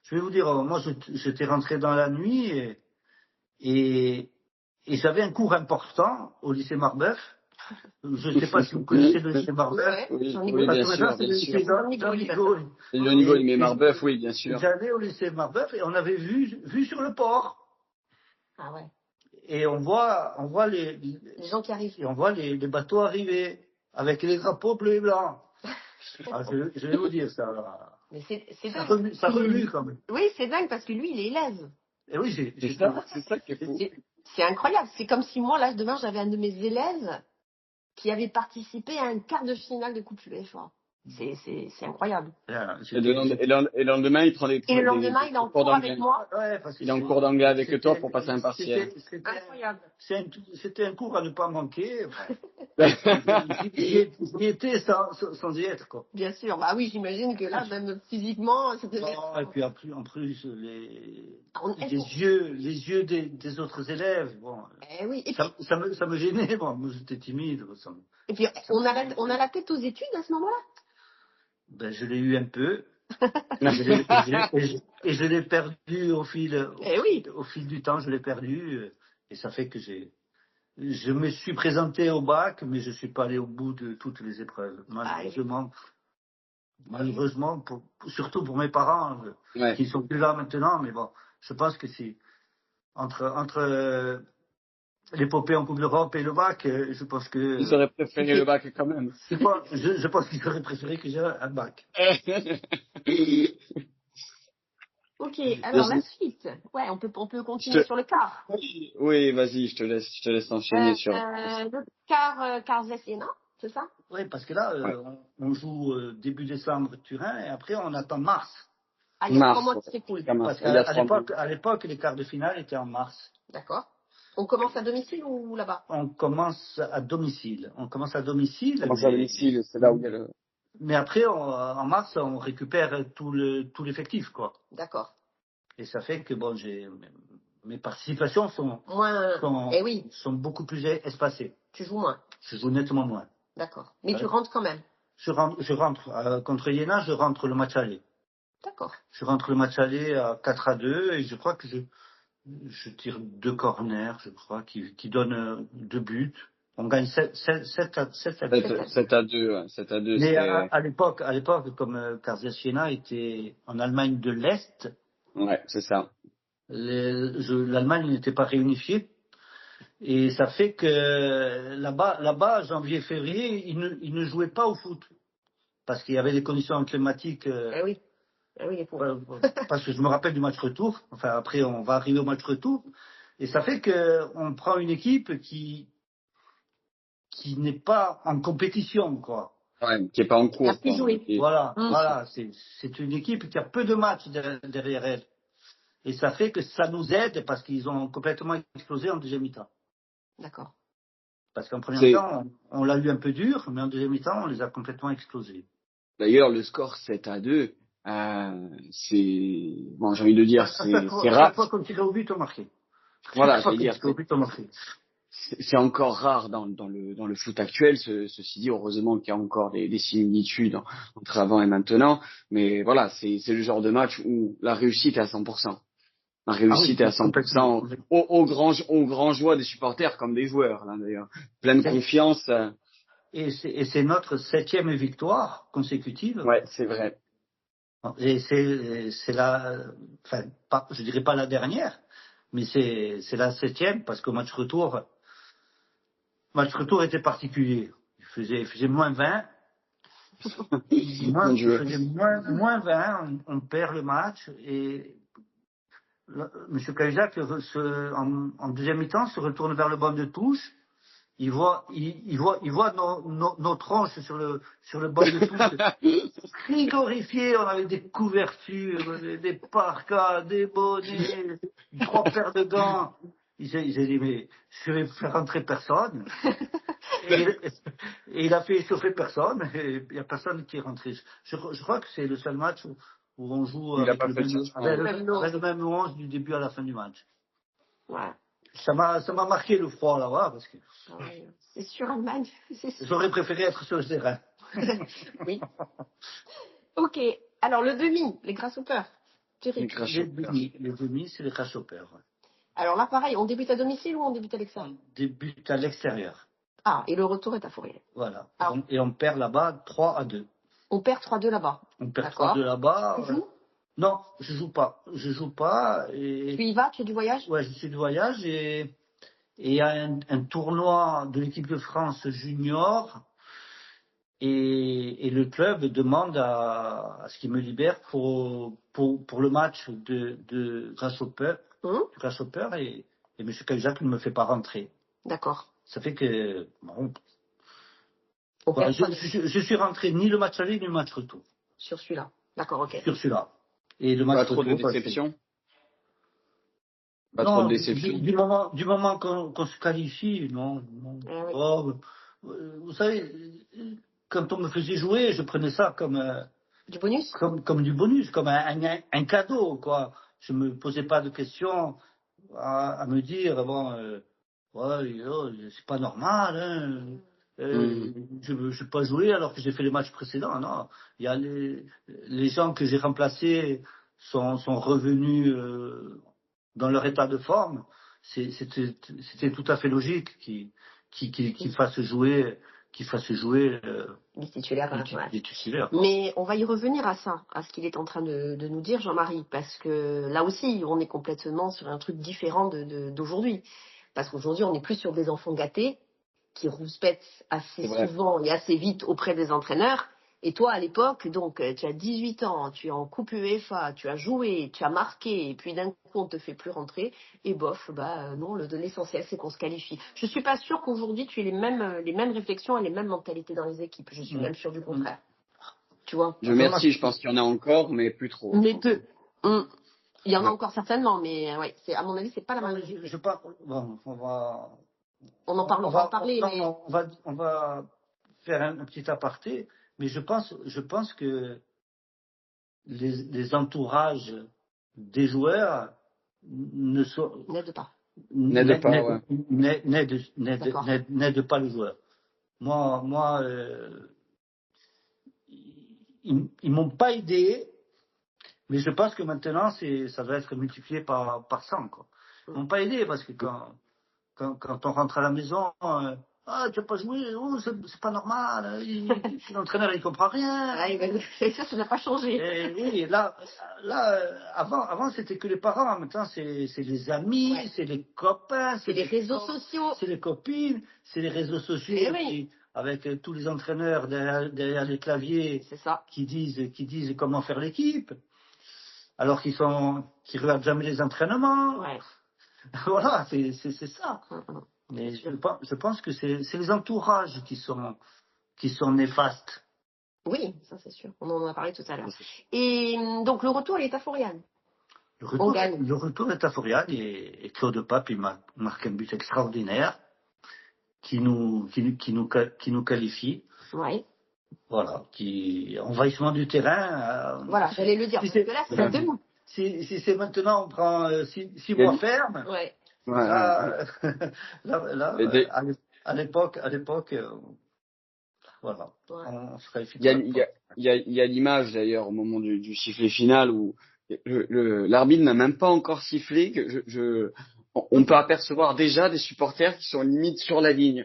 je vais vous dire, moi j'étais rentré dans la nuit et j'avais un cours important au lycée Marbeuf. Je ne sais pas si vous connaissez le lycée Marbeuf. Oui, bien sûr, bien sûr. C'est Johnny Gaul, mais Marbeuf, oui, bien sûr. J'allais au lycée Marbeuf et on avait vu sur le port. Ah ouais. Et on voit les gens qui arrivent. Et on voit les bateaux arriver avec les drapeaux bleus et blancs. Alors, je vais vous dire ça. Mais c'est dingue. Ça remue quand même. Oui, c'est dingue parce que lui, il est élève. Et oui, c'est ça qui est fou. C'est incroyable. C'est comme si moi, là, demain, j'avais un de mes élèves qui avait participé à un quart de finale de Coupe UEFA. C'est incroyable. Et le lendemain, il prend des Et le lendemain, il est en cours avec moi. Ouais, il est en cours d'anglais avec toi pour passer un partiel. C'était incroyable. C'était un cours à ne pas manquer. J'y étais sans y être, quoi. Bien sûr. Bah oui, j'imagine que là, même physiquement, c'était. Et puis en plus, les yeux des autres élèves, bon. Oui. Et puis, ça me gênait, bon. Moi, j'étais timide. Et puis, on a la tête aux études à ce moment-là. Ben, je l'ai eu un peu. et je l'ai perdu au fil du temps, je l'ai perdu. Et ça fait que je me suis présenté au bac, mais je ne suis pas allé au bout de toutes les épreuves. Malheureusement, surtout pour mes parents, qui ne sont plus là maintenant, mais bon, je pense que si entre l'épopée en Coupe d'Europe et le bac, je pense que. Ils auraient préféré le bac quand même. Je pense qu'ils auraient préféré que j'ai un bac. Ok, alors la suite. Ouais, on peut continuer sur le quart. Oui, vas-y, je te laisse enchaîner sur. Le quart Zessiena, c'est ça? Oui, parce que là, on joue début décembre Turin et après on attend mars. Ah, il y a 3 mois de sécurité. Parce qu'à l'époque, les quarts de finale étaient en mars. D'accord. On commence à domicile ou là-bas? On commence à domicile. C'est là où il y a le. Mais après, en mars, on récupère tout l'effectif, quoi. D'accord. Et ça fait que bon, mes participations sont beaucoup plus espacées. Tu joues moins. Je joue nettement moins. D'accord. Mais tu rentres quand même. Je rentre contre Iéna, je rentre le match aller. D'accord. Je rentre le match aller à 4-2 et je crois que je tire 2 corners, je crois, qui donnent 2 buts. On gagne 7 à 2. 7-2, ouais. 7-2, Mais c'est... à l'époque, comme Karsia Siena était en Allemagne de l'Est, Ouais, c'est ça. l'Allemagne n'était pas réunifiée. Et ça fait que là-bas, janvier-février, ils ne jouaient pas au foot. Parce qu'il y avait des conditions climatiques. Oui, les pauvres. Parce que je me rappelle du match retour. Enfin, après, on va arriver au match retour. Et ça fait qu'on prend une équipe qui n'est pas en compétition, quoi. Ouais, qui est pas en cours. Il a plus joué. Voilà. C'est une équipe qui a peu de matchs derrière elle. Et ça fait que ça nous aide parce qu'ils ont complètement explosé en deuxième mi-temps. D'accord. Parce qu'en premier temps, on l'a eu un peu dur, mais en deuxième mi-temps, on les a complètement explosés. D'ailleurs, le score 7-2, c'est, bon, j'ai envie de dire, c'est rare. Chaque fois qu'on tire au but, on marquait. Voilà, je veux dire, c'est encore rare dans le foot actuel. Ceci dit, heureusement qu'il y a encore des similitudes entre avant et maintenant. Mais voilà, c'est le genre de match où la réussite est à 100%. La réussite est à 100%. Au grand joie des supporters comme des joueurs, là, d'ailleurs. Pleine confiance. Et c'est notre 7e victoire consécutive. Ouais, c'est vrai. Et c'est enfin, je dirais pas la dernière, mais c'est la 7e parce que le match retour était particulier. Il faisait moins 20. Il faisait moins 20, on perd le match et M. Cahuzac, en deuxième mi-temps, se retourne vers le banc de touche. Il voit nos tronches sur le banc de touche frigorifiées. On avait des couvertures, des parkas, des bonnets, 3 paires de gants. Il s'est dit, mais je vais faire rentrer personne. Et il a fait chauffer personne. Et il n'y a personne qui est rentré. Je crois que c'est le seul match où on joue avec le même 11 du début à la fin du match. Ouais. Ça m'a marqué le froid là-bas parce que c'est sûr, Allemagne. J'aurais préféré être sur le terrain. Oui. Ok. Alors le demi, les Grasshoppers. Les demi, c'est les Grasshoppers. Ouais. Alors là, pareil, on débute à domicile ou on débute à l'extérieur? On débute à l'extérieur. Ah, et le retour est à Fourrière. Voilà. Et on perd là-bas 3-2. On perd 3-2 là-bas. On perd 3-2 là-bas. Tu joues? Non, je joue pas. Et... Tu y vas? Tu es du voyage? Ouais, je suis du voyage et il y a un tournoi de l'équipe de France junior et le club demande à ce qu'il me libère pour le match de Grasshopper et M. Cahuzac ne me fait pas rentrer. D'accord. Ça fait que je suis rentré ni le match aller ni le match retour. Sur celui-là. D'accord, ok. Sur celui-là. Et le match pas trop de déception. Pas trop de déception. Du moment qu'on se qualifie, non. Ah, oui. Vous savez, quand on me faisait jouer, je prenais ça comme du bonus, comme du bonus, comme un cadeau, quoi. Je me posais pas de questions à me dire c'est pas normal. Hein. Je ne veux pas jouer alors que j'ai fait les matchs précédents. Non, il y a les gens que j'ai remplacés sont revenus dans leur état de forme. C'était tout à fait logique qu'ils fassent jouer les titulaires. Les titulaires. Mais on va y revenir à ça, à ce qu'il est en train de nous dire, Jean-Marie, parce que là aussi, on est complètement sur un truc différent d'aujourd'hui. Parce qu'aujourd'hui, on n'est plus sur des enfants gâtés qui rouspètent assez souvent et assez vite auprès des entraîneurs. Et toi, à l'époque, donc, tu as 18 ans, tu es en Coupe UEFA, tu as joué, tu as marqué, et puis d'un coup, on ne te fait plus rentrer. Et bof, non, l'essentiel, c'est qu'on se qualifie. Je ne suis pas sûre qu'aujourd'hui, tu aies les mêmes réflexions et les mêmes mentalités dans les équipes. Je suis même sûre du contraire. Tu vois? Merci, je pense qu'il y en a encore, mais plus trop. Mais peu. Il y en a encore certainement, mais ouais, à mon avis, c'est pas la même. Je parle. Bon, on va en parler. On va faire un petit aparté, mais je pense que les entourages des joueurs n'aident pas. N'aident pas le joueur. Moi, ils m'ont pas aidé, mais je pense que maintenant ça doit être multiplié par 100, quoi. Ils m'ont pas aidé parce que quand on rentre à la maison, ah, tu n'as pas joué, oh, c'est pas normal, l'entraîneur il comprend rien. Ah, ça n'a pas changé. Et oui, là, avant c'était que les parents, maintenant c'est les amis, c'est les copains, c'est les réseaux sociaux, c'est les copines, c'est les réseaux sociaux avec tous les entraîneurs derrière les claviers qui disent comment faire l'équipe, alors qu'ils regardent jamais les entraînements. Ouais. Voilà, c'est ça. Mais je pense que c'est les entourages qui sont néfastes. Oui, ça c'est sûr. On en a parlé tout à l'heure. Et donc le retour, il est à Foriane. Le retour est à Foriane et Claude Pape, il marque un but extraordinaire qui nous qualifie. Oui. Voilà, envahissement du terrain. Voilà, j'allais le dire, parce que là, c'est à deux mots. Si c'est maintenant, on prend 6 mois ferme. Ouais. Là, à l'époque, voilà. On se qualifie. Il y a l'image d'ailleurs au moment du sifflet final où l'arbitre n'a même pas encore sifflé, que on peut apercevoir déjà des supporters qui sont limite sur la ligne,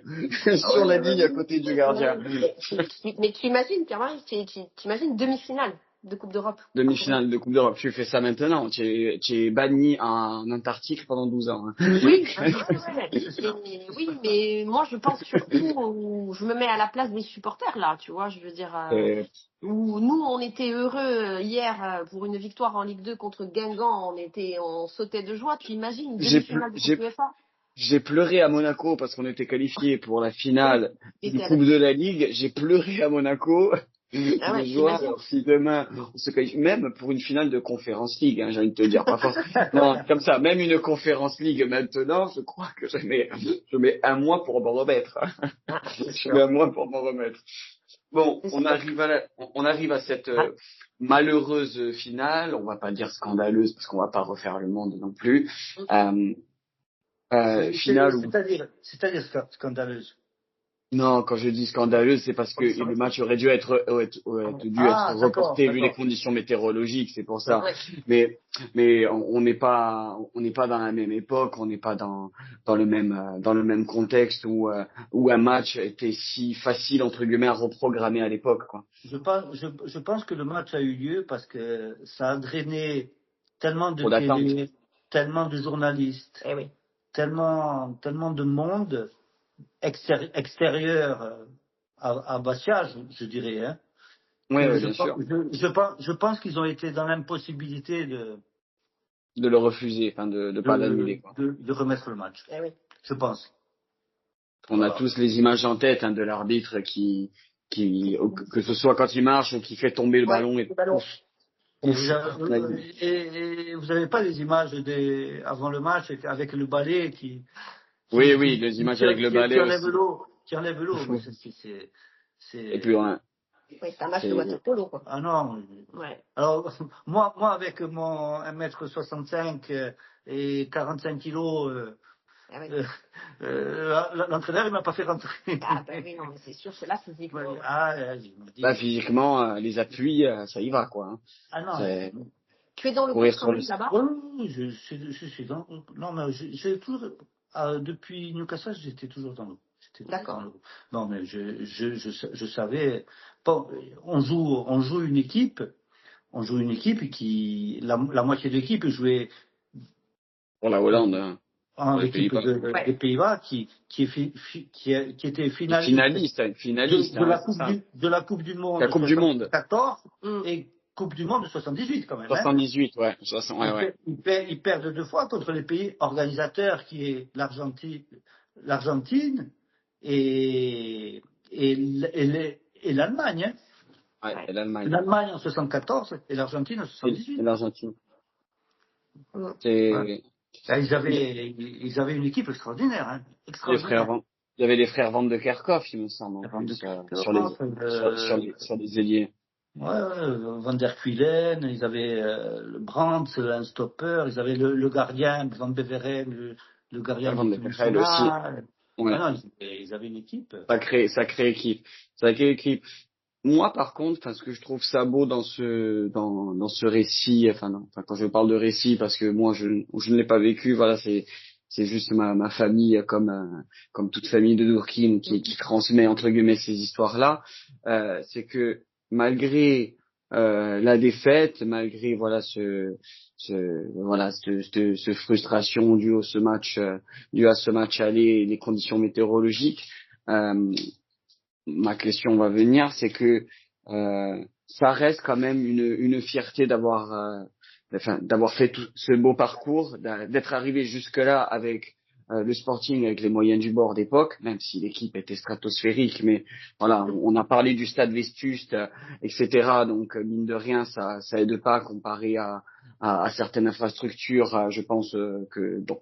sur la ligne à côté du gardien. Mais tu imagines, Pierre-Marie, tu imagines demi-finale de Coupe d'Europe. Demi-finale de Coupe d'Europe. Tu fais ça maintenant. Tu es banni en Antarctique pendant 12 ans. Hein. Oui, oui, mais moi je pense surtout, je me mets à la place des supporters là, tu vois, je veux dire, où nous on était heureux hier pour une victoire en Ligue 2 contre Guingamp, on sautait de joie. Tu imagines une demi-finale de Coupe UEFA? J'ai pleuré à Monaco parce qu'on était qualifié pour la finale du Coupe de la Ligue. J'ai pleuré à Monaco. Ah ouais, alors, si demain on se qualifie, même pour une finale de Conférence League, hein, j'ai envie de te dire, pas forcément. Non, comme ça, même une Conférence League maintenant, je crois que je mets un mois pour m'en remettre. Je mets un mois pour m'en remettre. Bon, on arrive à cette malheureuse finale. On va pas dire scandaleuse parce qu'on va pas refaire le monde non plus. Finale c'est-à-dire scandaleuse. Non, quand je dis scandaleuse, c'est parce que le match aurait dû être reporté vu les conditions météorologiques, c'est pour ça. Mais on n'est pas dans la même époque, on n'est pas dans le même contexte où un match était si facile entre guillemets à reprogrammer à l'époque, quoi. Je pense que le match a eu lieu parce que ça a drainé tellement de télé, tellement de journalistes, tellement de monde extérieur à Bastia, je dirais. Hein. Oui, bien sûr. Je pense qu'ils ont été dans l'impossibilité de le refuser, enfin de pas l'annuler, quoi. De remettre le match. Je pense. On a tous les images en tête de l'arbitre qui que ce soit quand il marche ou qui fait tomber le ballon. Et vous n'avez pas les images avant le match avec le balai qui oui, les images avec le balai qui enlève l'eau. Et puis c'est un match de water-polo, quoi. Ah non. Ouais. Alors moi avec mon 1m65 et 45 kilos, l'entraîneur il m'a pas fait rentrer. Ah ben oui, non, mais c'est sûr, c'est là physiquement. Physiquement, les appuis, ça y va, quoi. Hein. Ah non. Tu es dans le cours quand même là-bas? Oui, je suis dans. Non, mais j'ai toujours. Depuis Newcastle, j'étais toujours dans l'eau. D'accord. Non, mais je savais. Bon, on joue une équipe. On joue une équipe qui la moitié de l'équipe jouait pour la Hollande. En l'équipe des Pays-Bas qui était finaliste de la Coupe du Monde. La Coupe du Monde. 14 et Coupe du Monde de 78 quand même. 78, hein. Ouais. Ils perdent 2 fois contre les pays organisateurs qui est l'Argentine et l'Allemagne. Hein. Ouais, et l'Allemagne. L'Allemagne en 74 et l'Argentine en 78. Et l'Argentine. Ils avaient une équipe extraordinaire. Hein. Il y avait les frères Van de Kerkhoff, il me semble, sur les ailiers. Ouais, Van der Kuylen, ils avaient le Brandt, un stopper, ils avaient le gardien, Van Beveren, le gardien Van Beveren aussi. Ouais. Ah non, ils avaient une équipe. Sacrée équipe. Moi, par contre, parce que je trouve ça beau dans ce récit, quand je parle de récit, parce que moi, je ne l'ai pas vécu, voilà, c'est juste ma famille comme toute famille de Dourkine qui transmet entre guillemets ces histoires-là. C'est que malgré la défaite, malgré voilà ce frustration due à ce match aller et les conditions météorologiques, ma question va venir, c'est que ça reste quand même une fierté d'avoir fait tout ce beau parcours, d'être arrivé jusque-là avec le Sporting, avec les moyens du bord d'époque, même si l'équipe était stratosphérique, mais voilà, on a parlé du stade Vestuste, etc. Donc mine de rien, ça aide pas comparé à certaines infrastructures, je pense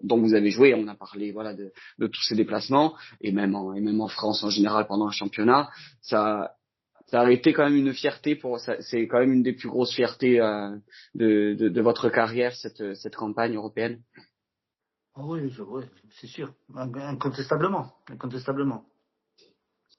dont vous avez joué. On a parlé voilà de tous ces déplacements et même en France en général pendant le championnat, ça a été quand même une fierté c'est quand même une des plus grosses fiertés de votre carrière, cette campagne européenne. Oui, c'est sûr, incontestablement.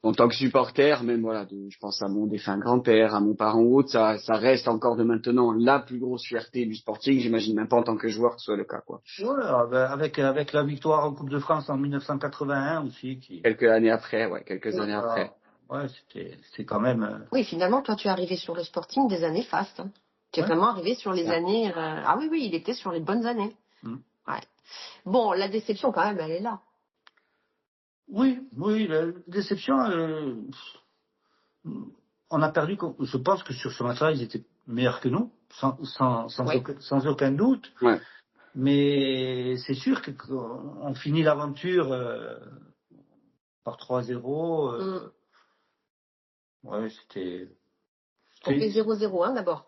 En tant que supporter, même voilà, je pense à mon défunt grand-père, à mon parent ou autre, ça reste encore de maintenant la plus grosse fierté du Sporting. J'imagine même pas en tant que joueur que ce soit le cas, quoi. Ouais, avec la victoire en Coupe de France en 1981 aussi, quelques années après. Ouais, c'était quand même. Oui, finalement, toi, tu es arrivé sur le Sporting des années fastes. Hein. Tu es vraiment arrivé sur les années. Ah oui, il était sur les bonnes années. Ouais. Bon, la déception, quand même, elle est là. Oui, la déception. On a perdu. Je pense que sur ce match-là, ils étaient meilleurs que nous, sans aucun doute. Ouais. Mais c'est sûr qu'on finit l'aventure par 3-0. Ouais, c'était. On fait 0-0, d'abord.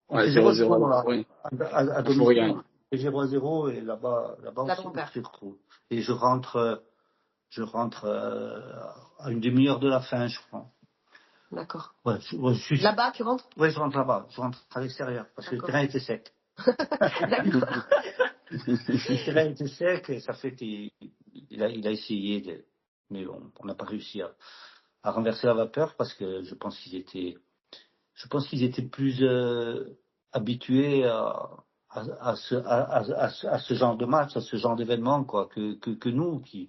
On fait 0-0 oui. À domicile. On fait 0-0 et là-bas on se retrouve. Et je rentre à une demi-heure de la fin, je crois. D'accord. Ouais, Là-bas, tu rentres? Oui, je rentre là-bas. Je rentre à l'extérieur parce que le terrain était sec. D'accord. Le terrain était sec et ça fait qu'il a essayé mais on n'a pas réussi à renverser la vapeur parce que je pense qu'ils étaient plus habitués à ce genre de match, à ce genre d'événement, quoi, que nous qui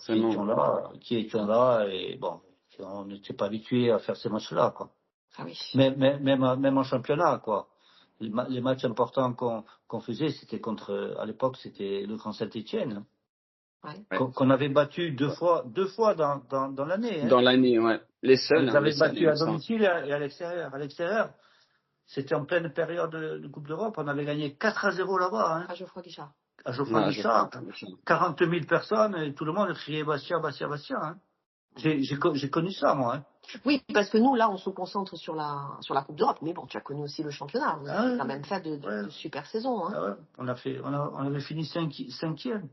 étions là et bon, on n'était pas habitués à faire ces matchs-là, quoi. Ah oui. Même en championnat, quoi. Les matchs importants qu'on faisait, à l'époque, c'était le Grand Saint-Étienne. Ouais. Qu'on avait battu deux fois dans l'année. Hein. Dans l'année, ouais. Les seuls. On les avait battus à domicile et à l'extérieur. À l'extérieur, c'était en pleine période de Coupe d'Europe. On avait gagné 4-0 là-bas. Hein. À Geoffroy Guichard. 40 000 personnes et tout le monde criait Bastia. Hein. J'ai connu ça, moi. Hein. Oui, parce que nous, là, on se concentre sur la Coupe d'Europe. Mais bon, tu as connu aussi le championnat. On a quand même fait de super saisons. Hein. Ah ouais. On avait fini cinquième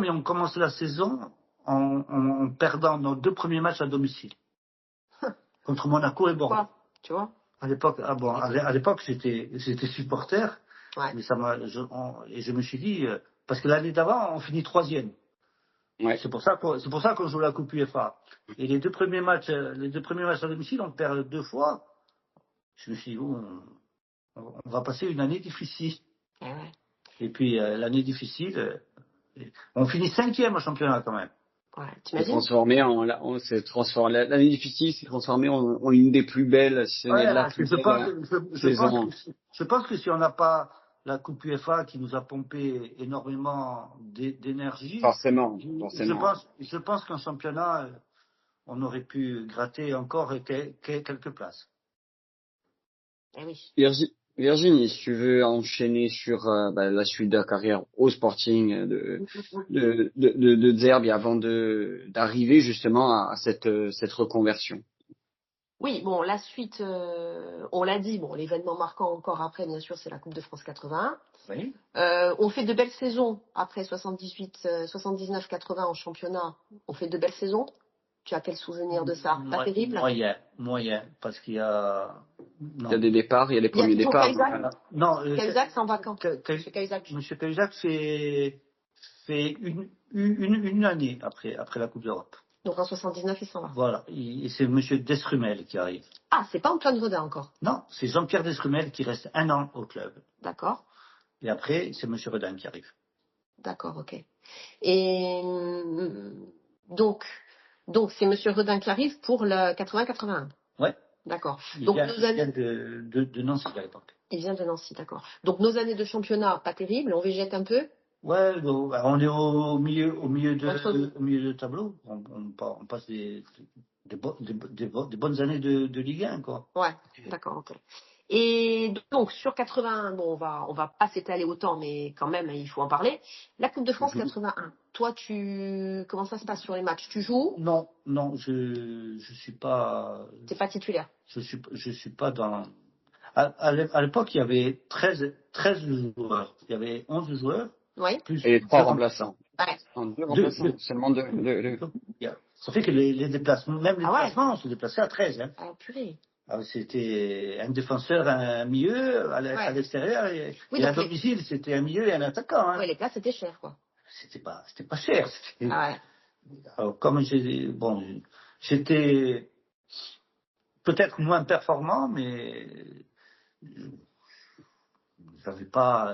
et on commence la saison en perdant nos 2 premiers matchs à domicile. Contre Monaco et Bordeaux. Tu vois à l'époque, j'étais supporter. Ouais. Mais et je me suis dit, parce que l'année d'avant, on finit 3e. Ouais. C'est pour ça qu'on joue la Coupe UEFA. Et les deux premiers matchs à domicile, on perd 2 fois. Je me suis dit, on va passer une année difficile. Ouais. Et puis l'année difficile, on finit 5e au championnat quand même. Ouais, l'année difficile s'est transformée en une des plus belles, si ce n'est la plus belle saison. Je pense que si on n'a pas la Coupe UEFA qui nous a pompé énormément d'énergie, forcément. Je pense qu'en championnat, on aurait pu gratter encore quelques places. Eh oui. Virginie, si tu veux enchaîner sur la suite de la carrière au Sporting de Zerbi avant d'arriver justement à cette reconversion. Oui, bon, la suite, on l'a dit, bon, l'événement marquant encore après, bien sûr, c'est la Coupe de France 81. Oui. On fait de belles saisons après 79, 80 en championnat. On fait de belles saisons. Tu as quel souvenir de ça? Pas terrible? Moyen, parce qu'il y a... Non. Il y a des départs, il y a les premiers départs. Cahuzac, c'est en vacances. Monsieur Cahuzac fait une année après la Coupe d'Europe. Donc en 79, il s'en va. Voilà, et c'est monsieur Desrumel qui arrive. Ah, c'est pas Antoine Redin encore? Non, c'est Jean-Pierre Desrumel qui reste 1 an au club. D'accord. Et après, c'est monsieur Redin qui arrive. D'accord, ok. Et donc c'est Monsieur Redin qui arrive pour le 80-81. Ouais. D'accord. Il Donc vient, nos années. il vient de Nancy à l'époque. Il vient de Nancy, d'accord. Donc nos années de championnat, pas terribles, on végète un peu. Ouais, bon, on est au milieu Entre- au milieu de tableau. On passe des bonnes années de Ligue 1, quoi. Ouais, d'accord, ok. Et donc sur 81, bon, on va pas s'étaler autant, mais quand même, il faut en parler. La Coupe de France 81. Toi, comment ça se passe sur les matchs? Tu joues? Non, je suis pas. T'es pas titulaire. Je suis pas dans. À l'époque, il y avait 13 joueurs. Il y avait 11 joueurs. Oui. Plus Et 3 deux remplaçants. Ouais. Non, 2 remplaçants. Seulement 2. Ça fait que les déplacements, même les Ah ouais. déplacements, on se déplaçait à 13. Hein. Ah purée. C'était un défenseur, un milieu à l'extérieur. Et à domicile, c'était un milieu et un attaquant. Hein. Ouais, les places, c'était cher, quoi. C'était pas cher. Ah ouais. Alors, comme j'étais peut-être moins performant, mais j'avais pas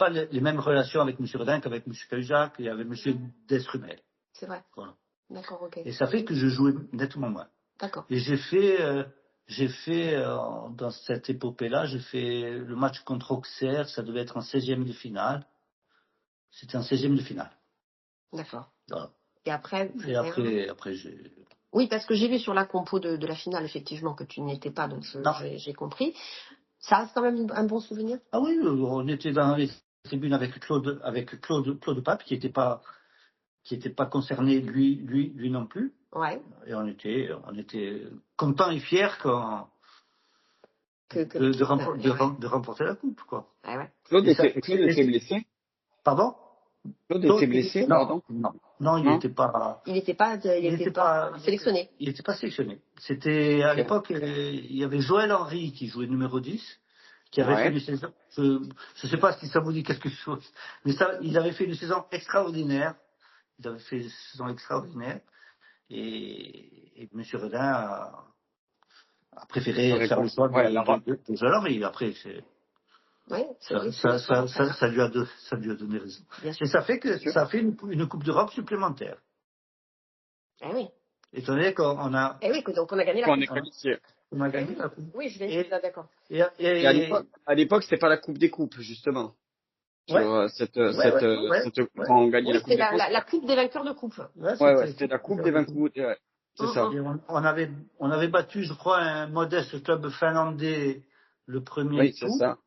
les mêmes relations avec M. Redin qu'avec M. Cahuzac et avec M. Destrumel. C'est vrai. Voilà. D'accord, ok. Et ça fait que je jouais nettement moins. D'accord. Et j'ai fait dans cette épopée-là, j'ai fait le match contre Auxerre, ça devait être en 16e de finale. C'était en 16e de finale. D'accord. Voilà. Et après, j'ai. Oui, parce que j'ai vu sur la compo de la finale, effectivement, que tu n'y étais pas, donc j'ai compris. Ça reste quand même un bon souvenir? Ah oui, on était dans les tribunes avec Claude Pape, qui n'était pas concerné, lui non plus. Ouais. Et on était contents et fiers de remporter la coupe, quoi. Ah ouais. Claude était blessé? Pardon? Claude était blessé, pardon? Non, il n'était pas. Il n'était pas sélectionné. Il n'était pas sélectionné. C'était à l'époque, il y avait Joël Henry qui jouait numéro 10, qui avait fait une saison. Je ne sais pas si ça vous dit quelque chose, mais il avait fait une saison extraordinaire. Il avait fait une saison extraordinaire. Et M. Redin a préféré faire le choix de Joël Henry. Après, ça lui a donné raison. Et ça fait que ça fait une Coupe d'Europe supplémentaire. Eh oui. Étant donné qu'on a. Eh oui, donc on a gagné la Coupe. On a gagné la Coupe. Oui, je viens de là, d'accord. Et à l'époque, c'était pas la Coupe des Coupes, justement. Sur quand on gagnait la Coupe des Coupes. C'était la Coupe des vainqueurs de coupe. Ouais, c'était la Coupe des vainqueurs. Ouais, c'est ça. Et on avait battu, je crois, un modeste club finlandais le premier tour. C'est ça.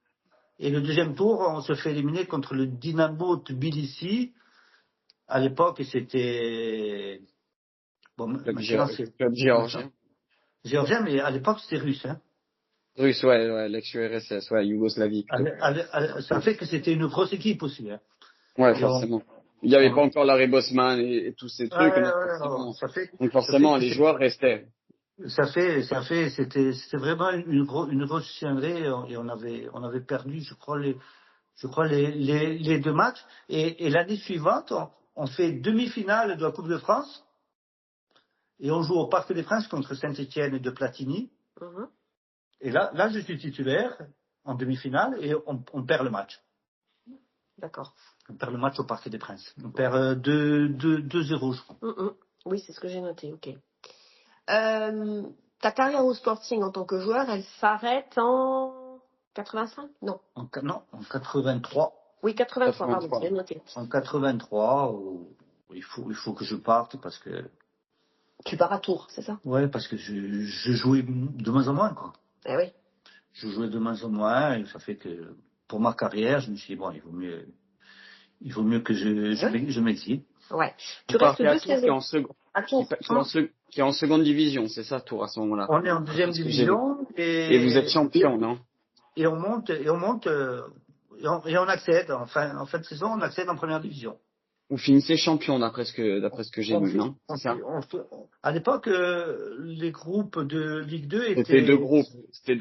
Et le deuxième tour, on se fait éliminer contre le Dynamo Tbilissi. À l'époque, c'était. Club géorgien. Géorgien, mais à l'époque, c'était russe. Hein. Russe, l'ex-URSS, Yougoslavie. Ça fait que c'était une grosse équipe aussi. Hein. Ouais, forcément. Il n'y avait pas encore Larry Bosman et tous ces trucs. Donc forcément, les joueurs restaient. C'était vraiment une grosse cylindrée et on avait perdu, je crois, les 2 matchs. Et l'année suivante, on fait demi-finale de la Coupe de France et on joue au Parc des Princes contre Saint-Étienne de Platini. Mm-hmm. Et là, je suis titulaire en demi-finale et on perd le match. D'accord. On perd le match au Parc des Princes. On perd 2-0, je crois. Oui, c'est ce que j'ai noté, ok. Ta carrière au Sporting en tant que joueur, elle s'arrête en 85? Non. En 83. Oui, 83, pardon, j'ai noté. En 83, il faut que je parte parce que. Tu pars à Tours, c'est ça? Ouais, parce que je jouais de moins en moins, quoi. Eh oui. Je jouais de moins en moins et ça fait que pour ma carrière, je me suis dit, bon, il vaut mieux que je m'exile. Ouais. Tu restes 2 saisons. Qui est en seconde division, c'est ça, Tours, à ce moment-là? On est en 2e division. Et vous êtes champion, non? Et on monte, et on accède, en fin de saison, on accède en première division. Vous finissez champion, d'après ce que j'ai vu, non? C'est ça? À l'époque, les groupes de Ligue 2 étaient. C'était deux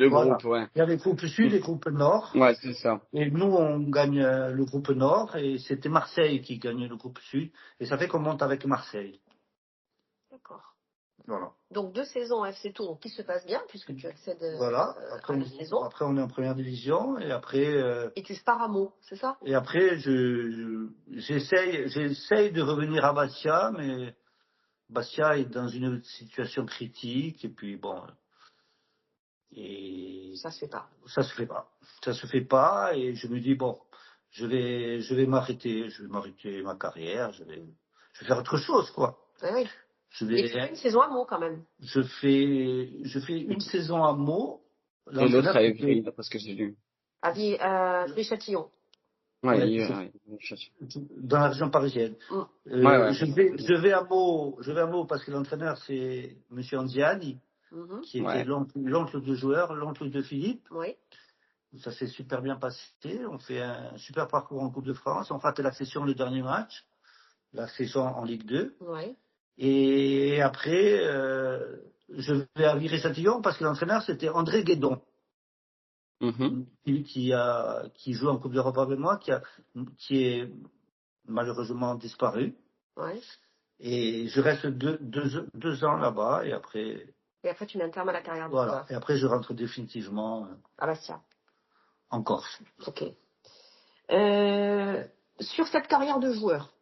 groupes, ouais. Il y avait le groupe Sud et le groupe Nord. Ouais, c'est ça. Et nous, on gagne le groupe Nord, et c'était Marseille qui gagnait le groupe Sud. Et ça fait qu'on monte avec Marseille. D'accord. Voilà. Donc 2 saisons FC Tours qui se passent bien puisque tu accèdes Voilà. à la saison. Après, on est en première division et après. Et tu pars à Meaux, c'est ça? Et après, j'essaye de revenir à Bastia, mais Bastia est dans une situation critique et puis bon. Et Ça se fait pas. ça se fait pas. Ça se fait pas et je me dis bon, je vais m'arrêter, ma carrière, je vais faire autre chose quoi. Oui. Et tu fais une saison à Meaux quand même. Je fais une saison à Meaux. Et l'autre à Évry, d'après ce que j'ai lu. À Viry-Châtillon. Ouais, dans la région parisienne. Je vais à Meaux parce que l'entraîneur c'est Monsieur Anziani, qui était l'oncle de joueur, l'oncle de Philippe. Oui. Ça s'est super bien passé. On fait un super parcours en Coupe de France. On rate l'accession le dernier match, la saison en Ligue 2. Oui. Et après, je vais à Viry-Châtillon parce que l'entraîneur c'était André Guédon. Qui joue en Coupe d'Europe avec moi, qui est malheureusement disparu. Ouais. Et je reste deux ans là-bas et après. Et après tu mets un terme à la carrière. Voilà. Et après je rentre définitivement à Bastia. En Corse. Ok. Sur cette carrière de joueur,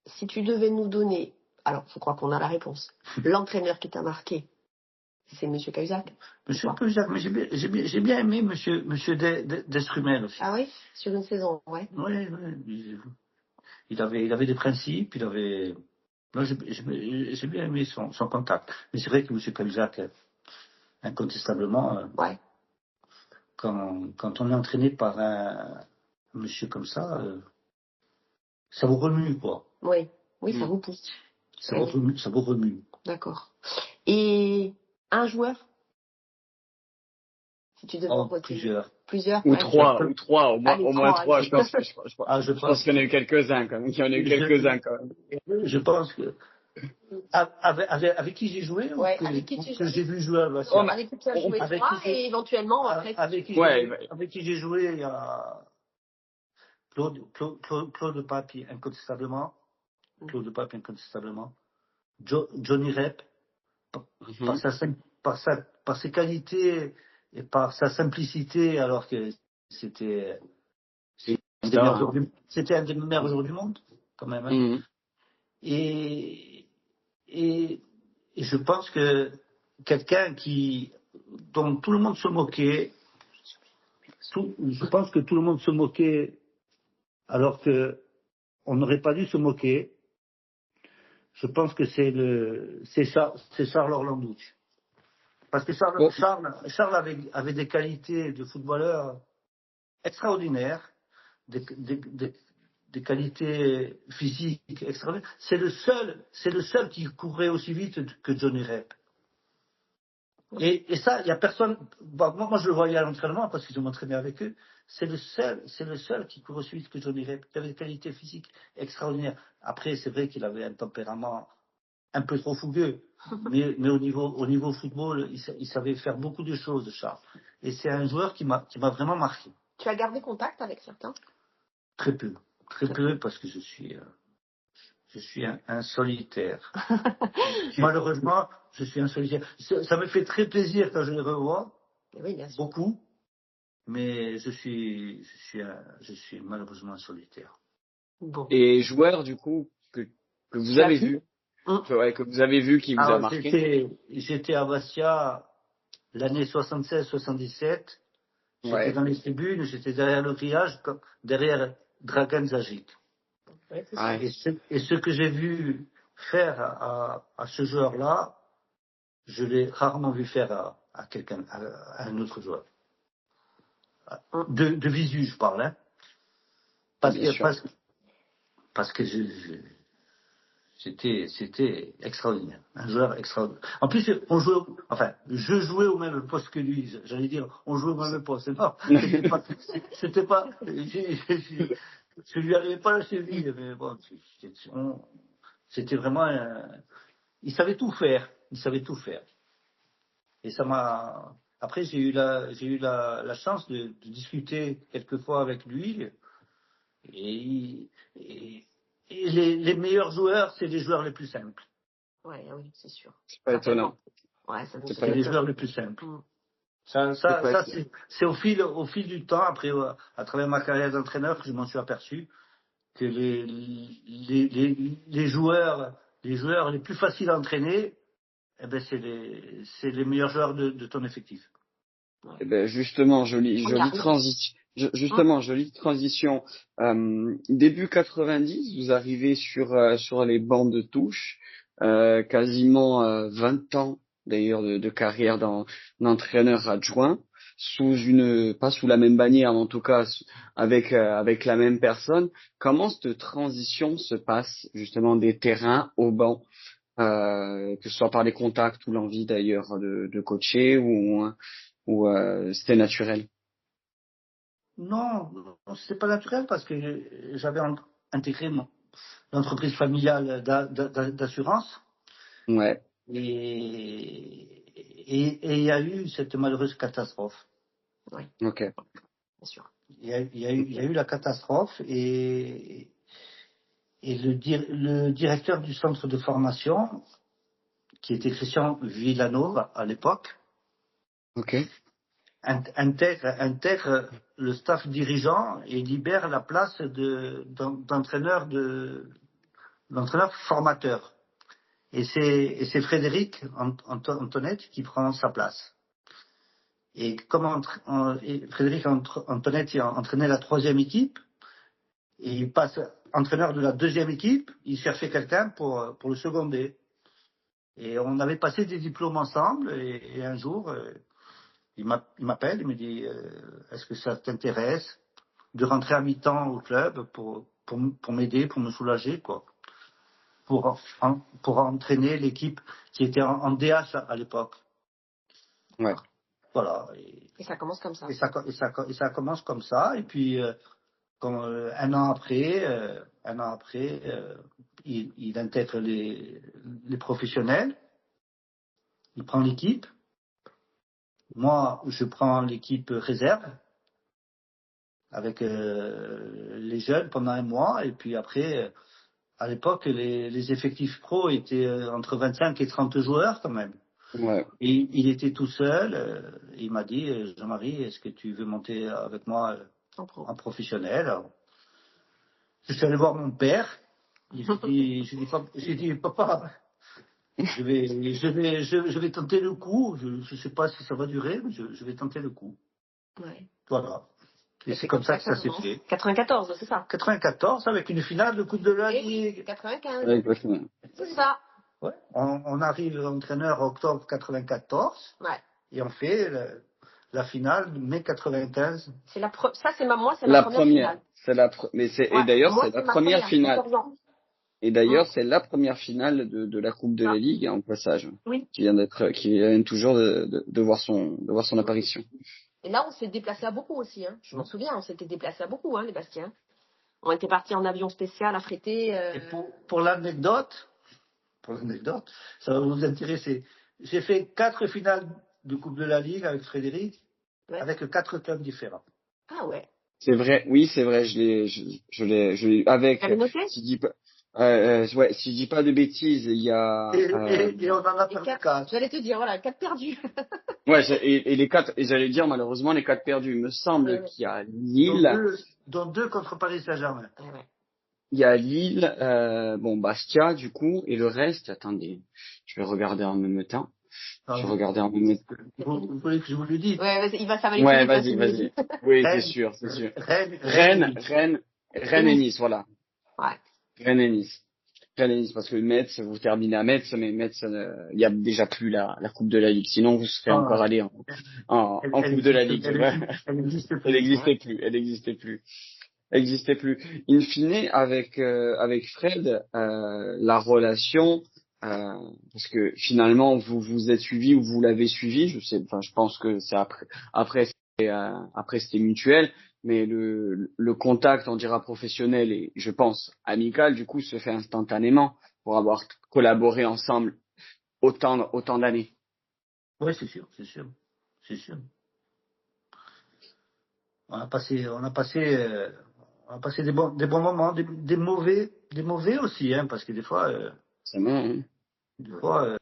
si tu devais nous donner, alors je crois qu'on a la réponse, l'entraîneur qui t'a marqué. C'est Monsieur Cahuzac. Monsieur Cahuzac, mais j'ai bien aimé Monsieur Destrumel aussi. Ah oui, sur une saison, ouais. Oui. Il avait des principes, Moi, j'ai bien aimé son contact. Mais c'est vrai que Monsieur Cahuzac, incontestablement, quand on est entraîné par un monsieur comme ça vous remue, quoi. Oui, ça vous pousse. Ça vous remue. D'accord. Et un joueur, si tu devais en plusieurs. Ou trois, au moins trois. Je pense qu'il y en a eu quelques-uns quand même. Je pense que avec qui j'ai joué que j'ai vu jouer à Bastia. Avec qui tu as joué et éventuellement après. Avec qui j'ai joué, il y a Claude Papi, incontestablement. Johnny Rep, par ses qualités et par sa simplicité, alors que c'était un des meilleurs joueurs du monde, quand même. Hein. Et je pense que quelqu'un dont tout le monde se moquait, je pense que tout le monde se moquait alors que on n'aurait pas dû se moquer. Je pense que c'est Charles Orlandouche. Parce que Charles avait des qualités de footballeur extraordinaires, des qualités physiques extraordinaires. C'est le seul qui courait aussi vite que Johnny Rep. Et ça, il y a personne. Moi, je le voyais à l'entraînement parce que je m'entraînais avec eux. C'est le seul qui court aussi vite que Johnny Rep. Il avait des qualités physiques extraordinaires. Après, c'est vrai qu'il avait un tempérament un peu trop fougueux, mais au niveau football, il savait faire beaucoup de choses, Charles. Et c'est un joueur qui m'a vraiment marqué. Tu as gardé contact avec certains? Très peu, parce que je suis un solitaire. Malheureusement, je suis un solitaire. Ça me fait très plaisir quand je les revois, beaucoup, mais je suis malheureusement un solitaire. Bon. Et joueur, du coup, que vous avez vu, que vous avez vu qui vous a marqué? J'étais à Bastia l'année 76-77. J'étais dans les tribunes, j'étais derrière le grillage, derrière Dragan Zagic. Et ce que j'ai vu faire à ce joueur-là, je l'ai rarement vu faire à quelqu'un, à un autre joueur. De visu, je parle, hein. Parce que c'était extraordinaire, un joueur extraordinaire. En plus, je jouais au même poste que lui. J'allais dire, on jouait au même poste. Non, c'était pas. Je lui arrivais pas à la cheville, mais bon, c'était vraiment. Il savait tout faire. Et ça m'a. Après, j'ai eu la chance de discuter quelquefois avec lui. Et les meilleurs joueurs, c'est les joueurs les plus simples. Ouais, oui, c'est sûr. C'est pas étonnant. Ouais, ça C'est les joueurs les plus simples. Ça, c'est au fil du temps, après, à travers ma carrière d'entraîneur, que je m'en suis aperçu que les joueurs les plus faciles à entraîner, eh ben, c'est les meilleurs joueurs de ton effectif. Eh ben justement, jolie transition. Jolie transition. Début 90, vous arrivez sur les bancs de touche, quasiment 20 ans d'ailleurs de carrière d'entraîneur adjoint, pas sous la même bannière, mais en tout cas avec la même personne. Comment cette transition se passe justement des terrains au banc? Que ce soit par les contacts ou l'envie d'ailleurs de coacher ou c'était naturel? Non, c'est pas naturel parce que j'avais intégré l'entreprise familiale d'assurance Ouais. et il y a eu cette malheureuse catastrophe. Oui. Ok. Bien sûr. Il y a eu la catastrophe et le directeur du centre de formation, qui était Christian Villanova à l'époque, Ok. intègre le staff dirigeant et libère la place d'entraîneur formateur. Et c'est Frédéric Antoinette qui prend sa place. Et comme Frédéric Antoinette entraînait la 3e équipe, et il passe entraîneur de la 2e équipe, il cherchait quelqu'un pour le seconder. Et on avait passé des diplômes ensemble, et un jour, il m'appelle, il me dit est-ce que ça t'intéresse de rentrer à mi-temps au club pour m'aider, pour me soulager, quoi, pour entraîner l'équipe qui était en DH à l'époque. Ouais. Voilà. Et ça commence comme ça. Et ça commence comme ça. Et puis, un an après, il intègre les professionnels. Il prend l'équipe. Moi, je prends l'équipe réserve avec les jeunes pendant un mois. Et puis après, à l'époque, les effectifs pro étaient entre 25 et 30 joueurs quand même. Ouais. Et il était tout seul. Il m'a dit, Jean-Marie, est-ce que tu veux monter avec moi en professionnel? Alors, je suis allé voir mon père. J'ai dit, papa, je vais tenter le coup. Je ne sais pas si ça va durer, mais je vais tenter le coup. Ouais. Voilà. Et c'est comme ça que ça s'est fait. 94, c'est ça? 94, avec une finale de Coupe de la Ligue. 95. Ouais, exactement. C'est ça. Ouais. On arrive entraîneur octobre 94. Ouais. Et on fait la finale mai 95. Ça, c'est moi, c'est ma première finale. Et d'ailleurs, c'est la première finale. 14 ans. Et d'ailleurs, c'est la première finale de la Coupe de la Ligue en passage. Oui. Qui vient toujours de voir son apparition. Et là, on s'est déplacé à beaucoup aussi, hein. Je m'en souviens, on s'était déplacé à beaucoup, hein, les Bastiens. On était partis en avion spécial, affrété. Et pour l'anecdote, ça va vous intéresser. J'ai fait 4 finales de Coupe de la Ligue avec Frédéric, avec 4 clubs différents. Ah ouais. C'est vrai, oui, c'est vrai, je l'ai, avec, si je dis pas de bêtises, il y a, et on en a perdu 4. J'allais te dire, voilà, 4 perdus. Ouais, et les 4, et j'allais dire, malheureusement, les 4 perdus. Il me semble qu'il y a Lille. Dont 2 contre Paris Saint-Germain. Ouais. Il y a Lille, Bastia, du coup, et le reste, attendez, je vais regarder en même temps. Vous voulez que je vous le dise? Ouais, vas-y, vas-y. Oui, c'est sûr. Rennes et Nice, voilà. Ouais. Rennes et Nice, parce que Metz, vous terminez à Metz, mais Metz, il y a déjà plus la Coupe de la Ligue. Sinon, vous serez encore allé en Coupe de la Ligue. Elle n'existait plus. In fine, avec Fred, la relation, parce que finalement vous êtes suivi ou vous l'avez suivi, je pense que c'est après c'était mutuel, mais le contact, on dira professionnel et je pense amical, du coup se fait instantanément pour avoir collaboré ensemble autant d'années. Oui, c'est sûr. On a passé des bons moments, des mauvais aussi, hein, parce que des fois. C'est bon, hein. Des fois,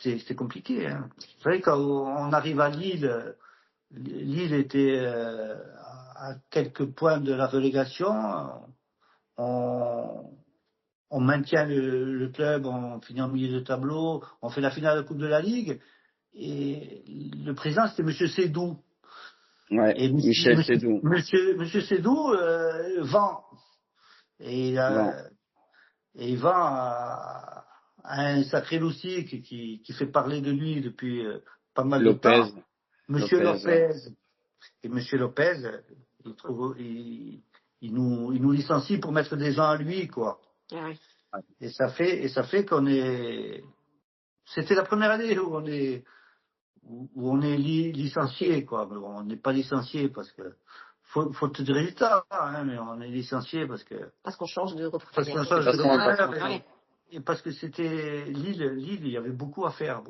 c'est compliqué. Hein. Vous savez, quand on arrive à Lille, Lille était à quelques points de la relégation. On, on maintient le club, on finit en milieu de tableau, on fait la finale de la Coupe de la Ligue. Et le président, c'était M. Sédou. Ouais, Et Michel Sédou. Monsieur Sédou vend. Et, Bon, et il vend à un sacré loussic qui fait parler de lui depuis pas mal de Lopez. temps. Monsieur Lopez. Et Monsieur Lopez, il nous licencie pour mettre des gens à lui, quoi. Ah oui. Et ça fait qu'on est. C'était la première année où on est licencié, quoi. Mais bon, on n'est pas licencié parce que faute de résultats, hein, mais on est licencié parce qu'on change de parce qu'on représentation. change de Ouais. repère et parce que c'était Lille, il y avait beaucoup à faire.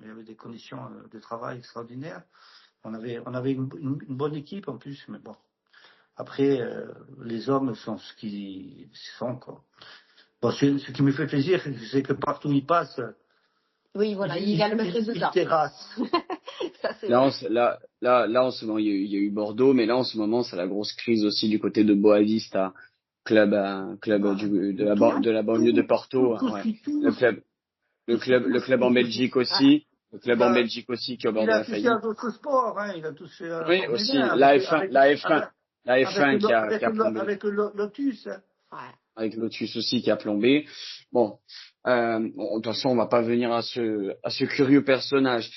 Il y avait des conditions de travail extraordinaires. On avait une bonne équipe en plus, mais bon. Après, les hommes sont ce qu'ils sont, quoi. Bon, ce qui me fait plaisir, c'est que partout où il passe, Oui, voilà, il a le même résultat. il terrasse. Ça, c'est Là, vrai. en ce moment, il y a eu Bordeaux, mais là, en ce moment, c'est la grosse crise aussi du côté de Boavista, club, de la banlieue de Porto, ouais. Le club en Belgique aussi, le club en Belgique aussi qui est au bord Il de a la touché à faillite. d'autres sports, hein. Il a touché à la Oui, Formule aussi, 1 la F1 qui a plombé. avec le Lotus. Hein. Ouais. Avec Lotus aussi qui a plombé. Bon, de toute façon, on va pas venir à ce curieux personnage.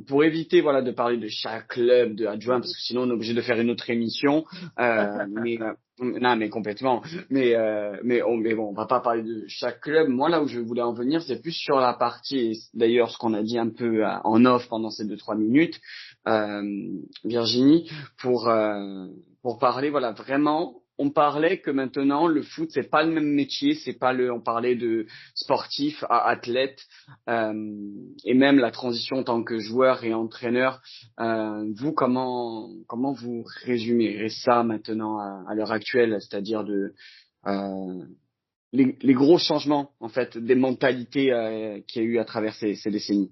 Pour éviter, voilà, de parler de chaque club de adjoint, parce que sinon on est obligé de faire une autre émission. Non, mais complètement. Mais bon, on va pas parler de chaque club. Moi, là où je voulais en venir, c'est plus sur la partie, et d'ailleurs, ce qu'on a dit un peu en off pendant ces 2-3 minutes, Virginie, pour parler, voilà, vraiment. On parlait que maintenant le foot c'est pas le même métier, on parlait de sportif à athlète et même la transition en tant que joueur et entraîneur. Vous comment vous résumérez ça maintenant à l'heure actuelle, c'est-à-dire les gros changements en fait des mentalités qu'il y a eu à travers ces décennies.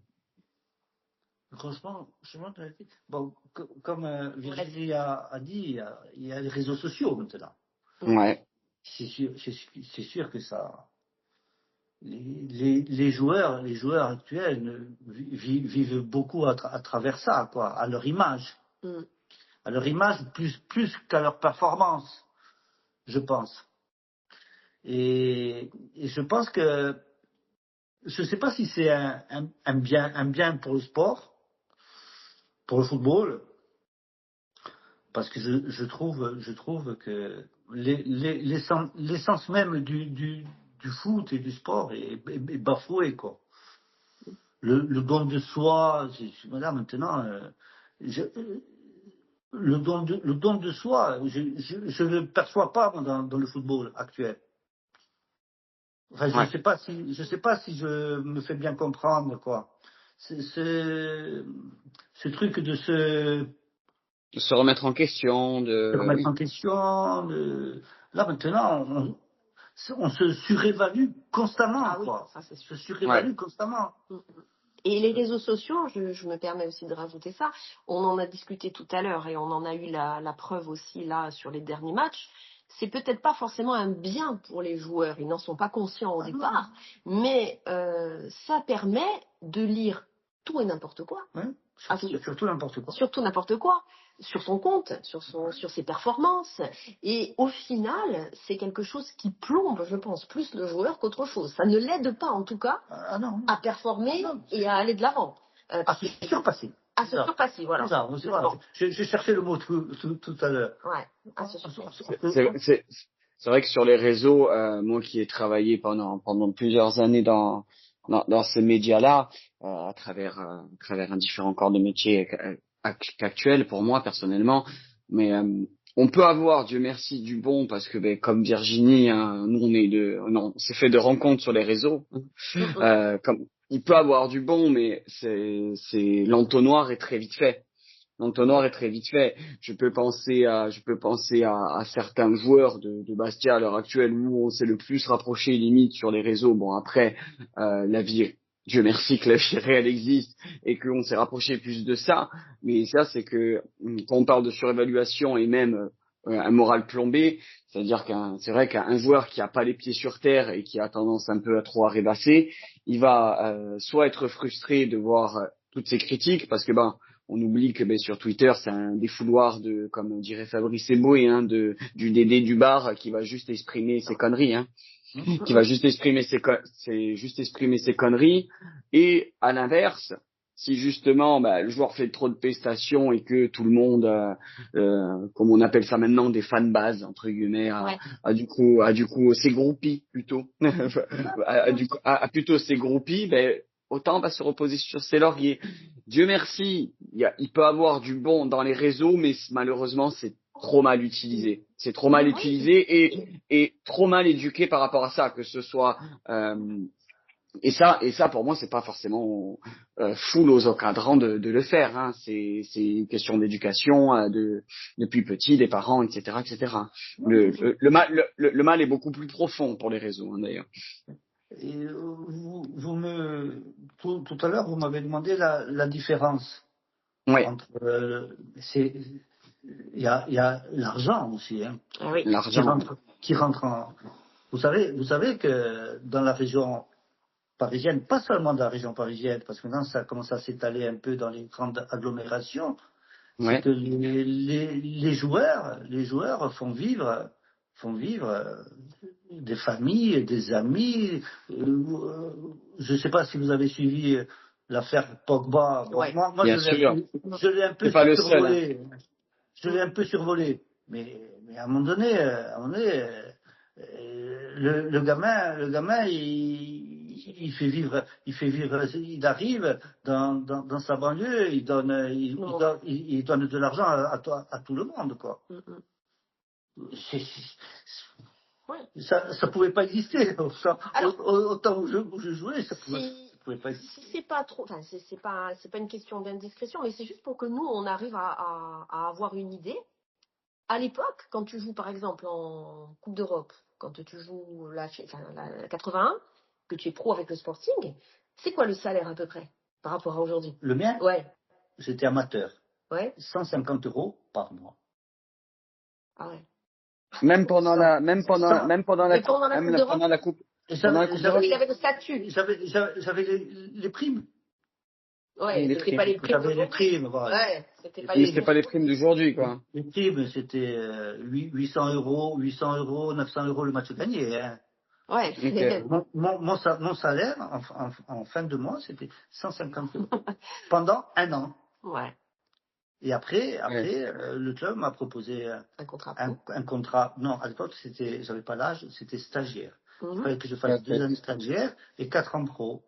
Franchement, bon, comme Virginie a dit, il y a les réseaux sociaux maintenant. Ouais. C'est sûr que ça. Les joueurs actuels vivent beaucoup à travers ça, quoi, à leur image. À leur image plus qu'à leur performance, je pense. Et je pense que je ne sais pas si c'est un bien pour le sport, pour le football, parce que je trouve que l'essence même du foot et du sport est bafouée, quoi. Le don de soi, voilà, maintenant, le don de soi, je ne le perçois pas dans le football actuel. Enfin, je sais pas si je me fais bien comprendre, quoi. Ce truc de Se remettre en question, remettre en question, là maintenant, on se surévalue constamment, quoi. Ça, c'est sûr. Se surévalue constamment. Et les réseaux sociaux, je me permets aussi de rajouter ça, on en a discuté tout à l'heure et on en a eu la preuve aussi là sur les derniers matchs. C'est peut-être pas forcément un bien pour les joueurs, ils n'en sont pas conscients au départ, mais ça permet de lire tout et n'importe quoi. Surtout n'importe quoi. Surtout n'importe quoi. Sur son compte, sur ses performances. Et au final, c'est quelque chose qui plombe, je pense, plus le joueur qu'autre chose. Ça ne l'aide pas, en tout cas, à performer et à aller de l'avant. À se surpasser. À se surpasser, voilà. J'ai cherché le mot tout à l'heure. Ouais, à se surpasser. C'est vrai que sur les réseaux, moi qui ai travaillé pendant plusieurs années dans ces médias-là, à travers un différent corps de métier qu'actuel pour moi personnellement, mais on peut avoir, Dieu merci, du bon parce que comme Virginie, hein, nous on s'est fait de rencontres sur les réseaux. Comme il peut avoir du bon, mais c'est l'entonnoir est très vite fait. l'entonnoir est très vite fait. Je peux penser à certains joueurs de Bastia à l'heure actuelle où on s'est le plus rapproché limite sur les réseaux. Bon après, la vie, Dieu merci que la vie réelle existe et qu'on s'est rapproché plus de ça. Mais ça, c'est que quand on parle de surévaluation et même un moral plombé, c'est-à-dire c'est vrai qu'un joueur qui a pas les pieds sur terre et qui a tendance un peu à trop à rêvasser, il va soit être frustré de voir toutes ces critiques parce que on oublie que sur Twitter c'est un défouloir de, comme dirait Fabrice Eboué, hein, du Dédé du bar qui va juste exprimer ses conneries, hein, qui va juste exprimer ses conneries. Et à l'inverse, si justement le joueur fait trop de prestations et que tout le monde, comme on appelle ça maintenant, des fanbases entre guillemets, du coup ses groupies plutôt, plutôt ses groupies, autant va se reposer sur ses lauriers. Dieu merci, il peut avoir du bon dans les réseaux, mais malheureusement c'est trop mal utilisé. C'est trop mal utilisé et trop mal éduqué par rapport à ça, que ce soit et ça pour moi c'est pas forcément full aux encadrants de le faire, hein. C'est une question d'éducation depuis petit, des parents, etc. Le mal est beaucoup plus profond pour les réseaux, hein, d'ailleurs. Et tout à l'heure vous m'avez demandé la différence entre il y a l'argent aussi, hein, l'argent qui rentre en. Vous savez que dans la région parisienne, pas seulement dans la région parisienne, parce que maintenant ça commence à s'étaler un peu dans les grandes agglomérations, c'est que les joueurs font vivre des familles, des amis. Je ne sais pas si vous avez suivi l'affaire Pogba. Moi je l'ai un peu survolé. Je l'ai un peu survolé. Mais à un moment donné, le gamin, il fait vivre, il arrive dans sa banlieue, il donne de l'argent à tout le monde, quoi. Ça pouvait pas exister. Au temps où je jouais, ça pouvait pas exister. Si c'est pas trop, enfin c'est pas une question d'indiscrétion, mais c'est juste pour que nous on arrive à avoir une idée. À l'époque, quand tu joues par exemple en Coupe d'Europe, quand tu joues la 81, que tu es pro avec le Sporting, c'est quoi le salaire à peu près par rapport à aujourd'hui? Le mien? Ouais. J'étais amateur. Ouais. 150 € par mois. Ah ouais. Même pendant la coupe. Il avait le statut. J'avais les primes. Ouais, c'était pas les primes. J'avais les primes, voilà. Ouais, c'était pas les primes d'aujourd'hui, quoi. Les primes, c'était 800 €, 900 € le match gagné, hein. Ouais. Okay. Mon salaire en fin de mois, c'était 150 € pendant un an. Ouais. Et après, le club m'a proposé un contrat. Non, à l'époque, j'avais pas l'âge, c'était stagiaire. Il fallait que je fasse 2 années stagiaire et 4 ans pro.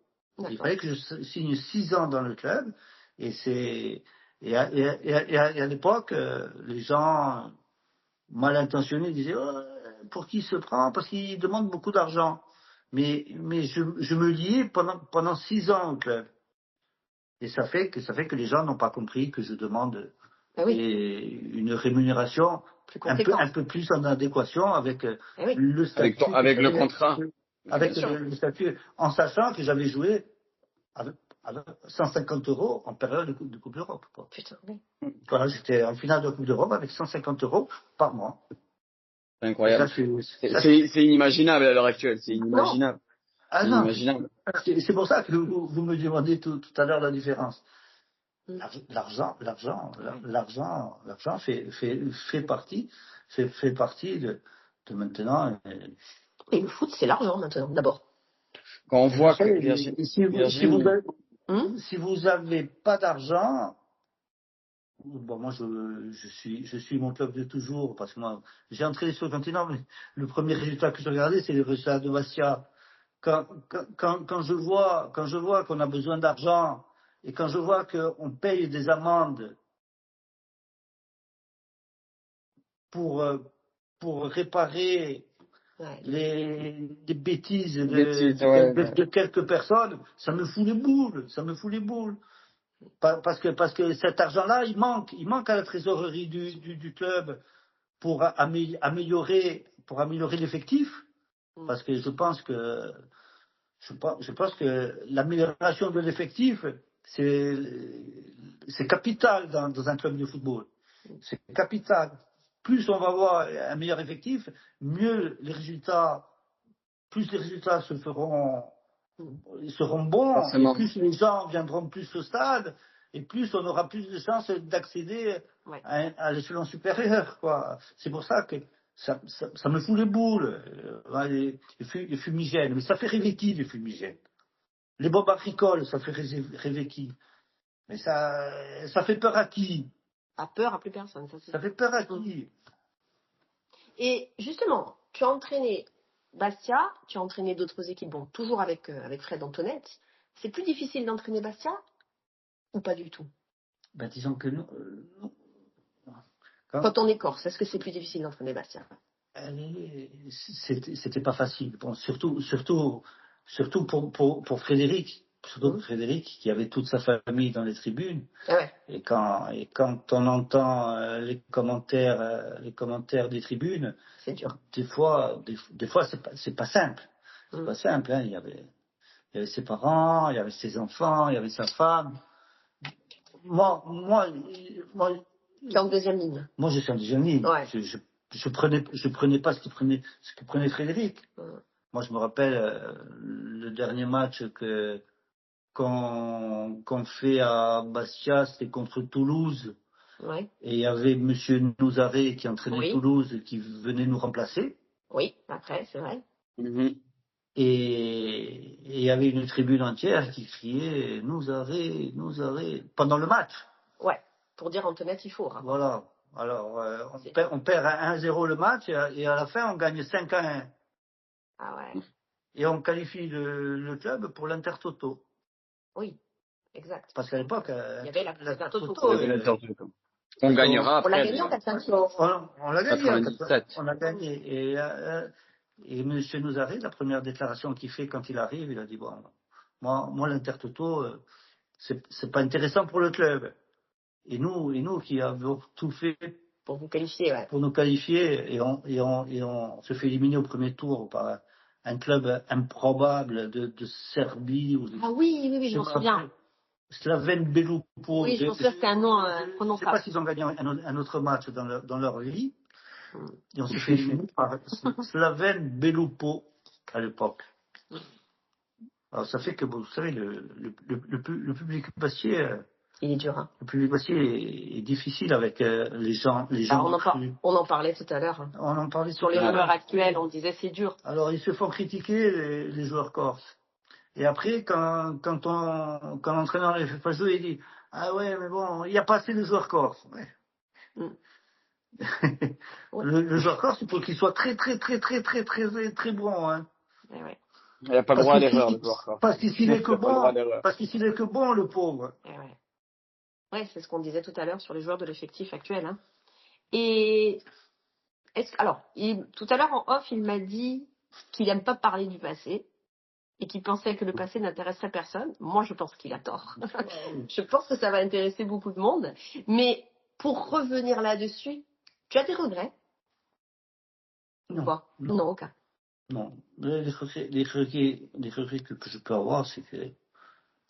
Il fallait que je signe 6 ans dans le club. Et à l'époque, les gens mal intentionnés disaient pour qui il se prend? Parce qu'il demande beaucoup d'argent. Mais je me liais pendant 6 ans au club. Et ça fait que les gens n'ont pas compris que je demande une rémunération un peu plus en adéquation avec le statut. Avec le contrat. Avec le statut, en sachant que j'avais joué avec 150 € en période de Coupe d'Europe. Putain, oui. Voilà, j'étais en finale de Coupe d'Europe avec 150 € par mois. C'est incroyable. C'est inimaginable à l'heure actuelle. C'est inimaginable. Ah non, c'est pour ça que vous me demandez tout à l'heure la différence. L'argent fait partie de maintenant. Et le foot, c'est l'argent maintenant, d'abord. Quand on voit que si vous avez pas d'argent, bon, moi je suis mon club de toujours parce que moi j'ai entraîné sur le continent, mais le premier résultat que je regardais, c'est le résultat de Bastia. Quand je vois qu'on a besoin d'argent et quand je vois qu'on paye des amendes pour réparer des bêtises de quelques personnes, ça me fout les boules. Parce que cet argent-là, il manque à la trésorerie du club pour améliorer l'effectif. Parce que je pense que l'amélioration de l'effectif, c'est capital dans un club de football. C'est capital. Plus on va avoir un meilleur effectif, plus les résultats seront bons, Forcément. et plus les gens viendront plus au stade, et plus on aura plus de chances d'accéder à l'échelon supérieur, quoi. C'est pour ça que ça me fout les boules, les fumigènes. Mais ça fait rêver qui, les fumigènes? Les bombes agricoles, ça fait rêver qui? Mais ça fait peur à qui? Pas peur à plus personne. Ça fait peur à qui? Et justement, tu as entraîné Bastia, tu as entraîné d'autres équipes, bon, toujours avec Fred Antoinette. C'est plus difficile d'entraîner Bastia ou pas du tout? Ben, disons que nous, quand on est corse, est-ce que c'est plus difficile d'entraîner Bastia? C'était pas facile. Bon, surtout pour Frédéric. Surtout pour Frédéric, qui avait toute sa famille dans les tribunes. Ouais. Et quand on entend les commentaires des tribunes, c'est dur. Des fois, c'est pas simple. C'est pas simple. Hein. Il y avait ses parents, il y avait ses enfants, il y avait sa femme. Moi, tu es en deuxième ligne. Moi, je suis en deuxième ligne. Ouais. Je prenais pas ce que prenait Frédéric. Moi, je me rappelle le dernier match qu'on fait à Bastia, c'était contre Toulouse. Ouais. Et il y avait Monsieur Nouzaré qui entraînait Toulouse, qui venait nous remplacer. Oui, après, c'est vrai. Et il y avait une tribune entière qui criait Nouzaré, Nouzaré, pendant le match. Ouais, pour dire Antoinette, il faut. Voilà. Alors, on perd à 1-0 le match, et à la fin, on gagne 5-1. Ah ouais. Et on qualifie le club pour l'Intertoto. Oui, exact. Parce qu'à l'époque, il y avait l'Intertoto. On gagnera après. On l'a gagné en 97. On l'a gagné en 97. On a gagné. Et M. Nouzaré, la première déclaration qu'il fait quand il arrive, il a dit bon, moi l'Intertoto, c'est pas intéressant pour le club. Et nous qui avons tout fait pour vous qualifier, pour nous qualifier, et on se fait éliminer au premier tour par un club improbable de Serbie. Ah oui, je m'en souviens. Slaven Belupo. Oui, je pense que c'était un nom prononcable. Je ne sais pas s'ils ont gagné un autre match dans leur vie. Et on s'est fait éliminer par Slaven Belupo à l'époque. Alors ça fait que, vous savez, le public bastier, il est dur. Hein. Le public bastier est difficile avec les gens. On en parlait tout à l'heure. On en parlait sur les joueurs actuels, on disait c'est dur. Alors ils se font critiquer, les joueurs corses. Et après, quand l'entraîneur les fait pas jouer, il dit ah ouais, mais bon, il n'y a pas assez de joueurs corses. Ouais. Le joueur corse, il faut qu'il soit très bon. Hein. Ouais. Il n'a pas le droit à l'erreur, le joueur corse. Parce qu'ici n'est que bon, le pauvre. Ouais, c'est ce qu'on disait tout à l'heure sur les joueurs de l'effectif actuel. Hein. Et tout à l'heure en off, il m'a dit qu'il n'aime pas parler du passé. Et qui pensait que le passé n'intéresserait personne. Moi, je pense qu'il a tort. Je pense que ça va intéresser beaucoup de monde. Mais pour revenir là-dessus, tu as des regrets? Non. Non, aucun. Non. Les regrets que je peux avoir, c'est que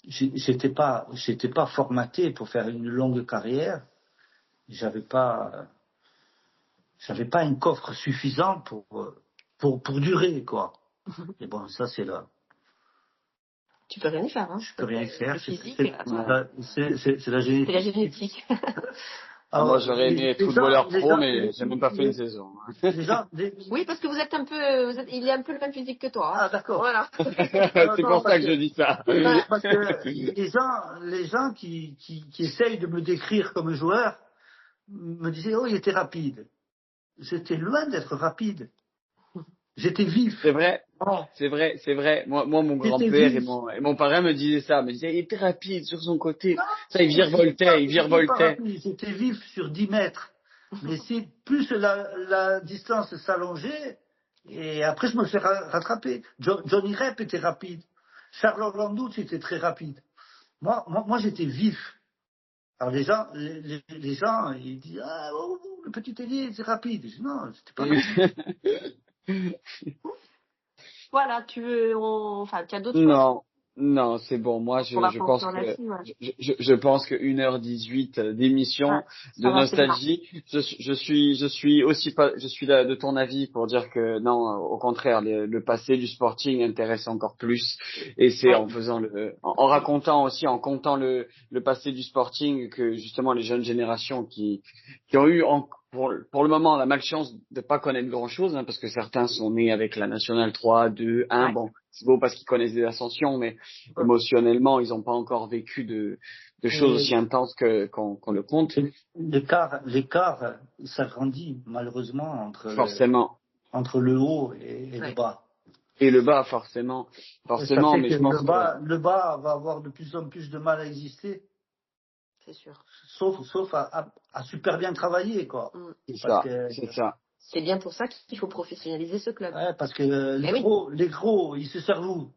j'étais pas formaté pour faire une longue carrière. J'avais pas un coffre suffisant pour durer, quoi. Et bon, ça, c'est là. Tu peux rien y faire. Hein. Je peux rien y faire. C'est la génétique. C'est la génétique. Alors, moi, j'aurais aimé être footballeur pro, mais j'ai même pas fait une saison. Oui, parce que vous êtes il est un peu le même physique que toi. Hein. Ah, d'accord. Voilà. C'est pour ça que je dis ça. Parce que les gens qui essayent de me décrire comme joueur me disaient, oh, il était rapide. J'étais loin d'être rapide. J'étais vif. C'est vrai. C'est vrai. Moi, mon grand-père et mon parrain me disaient ça. Me disaient, il était rapide sur son côté. Non, ça, il virevoltait. J'étais vif sur 10 mètres. Mais c'est plus la distance s'allongeait, et après, je me fais rattraper. Johnny Rep était rapide. Charles Orlandou, c'était très rapide. Moi, j'étais vif. Alors les gens, ils disent ah le petit ailier c'est rapide. Je dis, non, c'était pas rapide. Voilà, tu as d'autres choses? Non, non, c'est bon. Moi, On va je pense conclure que là-dessus, ouais. je pense que 1h18 d'émission Ouais, de ça va, c'est bien. nostalgie. Je suis aussi pas, je suis de ton avis pour dire que non, au contraire, le passé du Sporting intéresse encore plus. Et c'est Ouais. en faisant en racontant aussi, en comptant le passé du Sporting que justement les jeunes générations qui ont eu pour le moment la malchance de pas connaître grand chose, hein, parce que certains sont nés avec la nationale 3, 2, 1. Ouais. Bon, c'est beau parce qu'ils connaissent des ascensions, mais émotionnellement, ils n'ont pas encore vécu de choses aussi intenses qu'on le compte. L'écart s'agrandit malheureusement Forcément. entre le haut et le bas. Et le bas, forcément, mais je pense le bas va avoir de plus en plus de mal à exister. C'est sûr. Sauf à super bien travailler, quoi. C'est ça. C'est bien pour ça qu'il faut professionnaliser ce club. Ouais, parce que les gros, ils se servent où?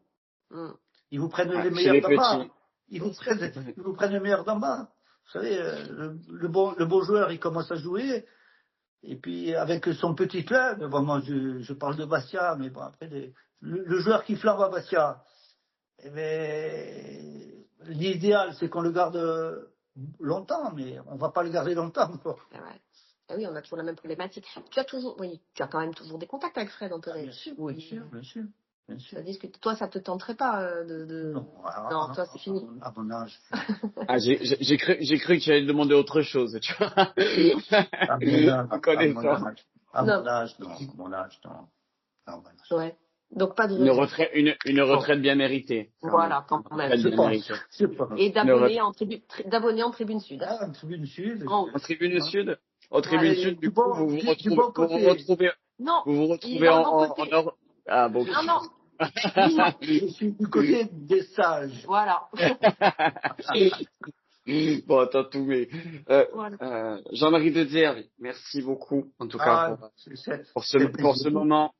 Ils vous prennent les meilleurs d'en bas. Ils vous prennent les meilleurs d'en bas. Vous savez, le bon joueur, il commence à jouer. Et puis, avec son petit club, bon, moi, je parle de Bastia, mais bon, après, le joueur qui flambe à Bastia, eh ben, l'idéal, c'est qu'on le garde longtemps, mais on va pas le garder longtemps, quoi. Ah oui, on a toujours la même problématique. Tu as quand même toujours des contacts avec Fred Antonet. Bien sûr. Ça dit que toi, ça te tenterait pas de... Non, toi, c'est fini. À mon âge. Ah, j'ai cru que tu allais demander autre chose, tu vois. À mon âge, non. Ouais. Donc, pas de une retraite bien méritée. Voilà, quand même. Et d'abonner en tribune sud. Ah, en tribune sud. En tribune sud. En tribune sud, du coup, vous vous retrouvez en Ah, bon. Non. Je suis du côté des sages. Voilà. Bon, attends tout, mais Jean-Marie Dezerre, merci beaucoup en tout cas pour ce moment.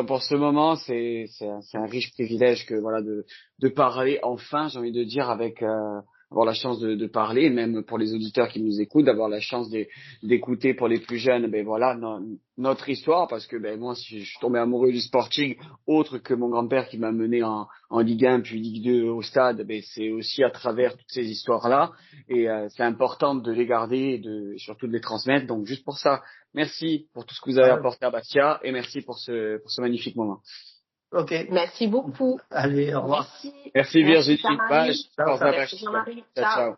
Pour ce moment, c'est un riche privilège que voilà de parler enfin, j'ai envie de dire, avec avoir la chance de parler, même pour les auditeurs qui nous écoutent, d'avoir la chance d'écouter pour les plus jeunes, ben voilà notre histoire, parce que ben moi si je suis tombé amoureux du Sporting, autre que mon grand-père qui m'a mené en Ligue 1 puis Ligue 2 au stade, ben c'est aussi à travers toutes ces histoires-là, et c'est important de les garder et surtout de les transmettre. Donc juste pour ça, merci pour tout ce que vous avez apporté à Bastia et merci pour ce magnifique moment. Ok. Merci beaucoup. Allez, au revoir. Merci Virginie. Bye. Ciao. Merci Jean-Marie. Ciao.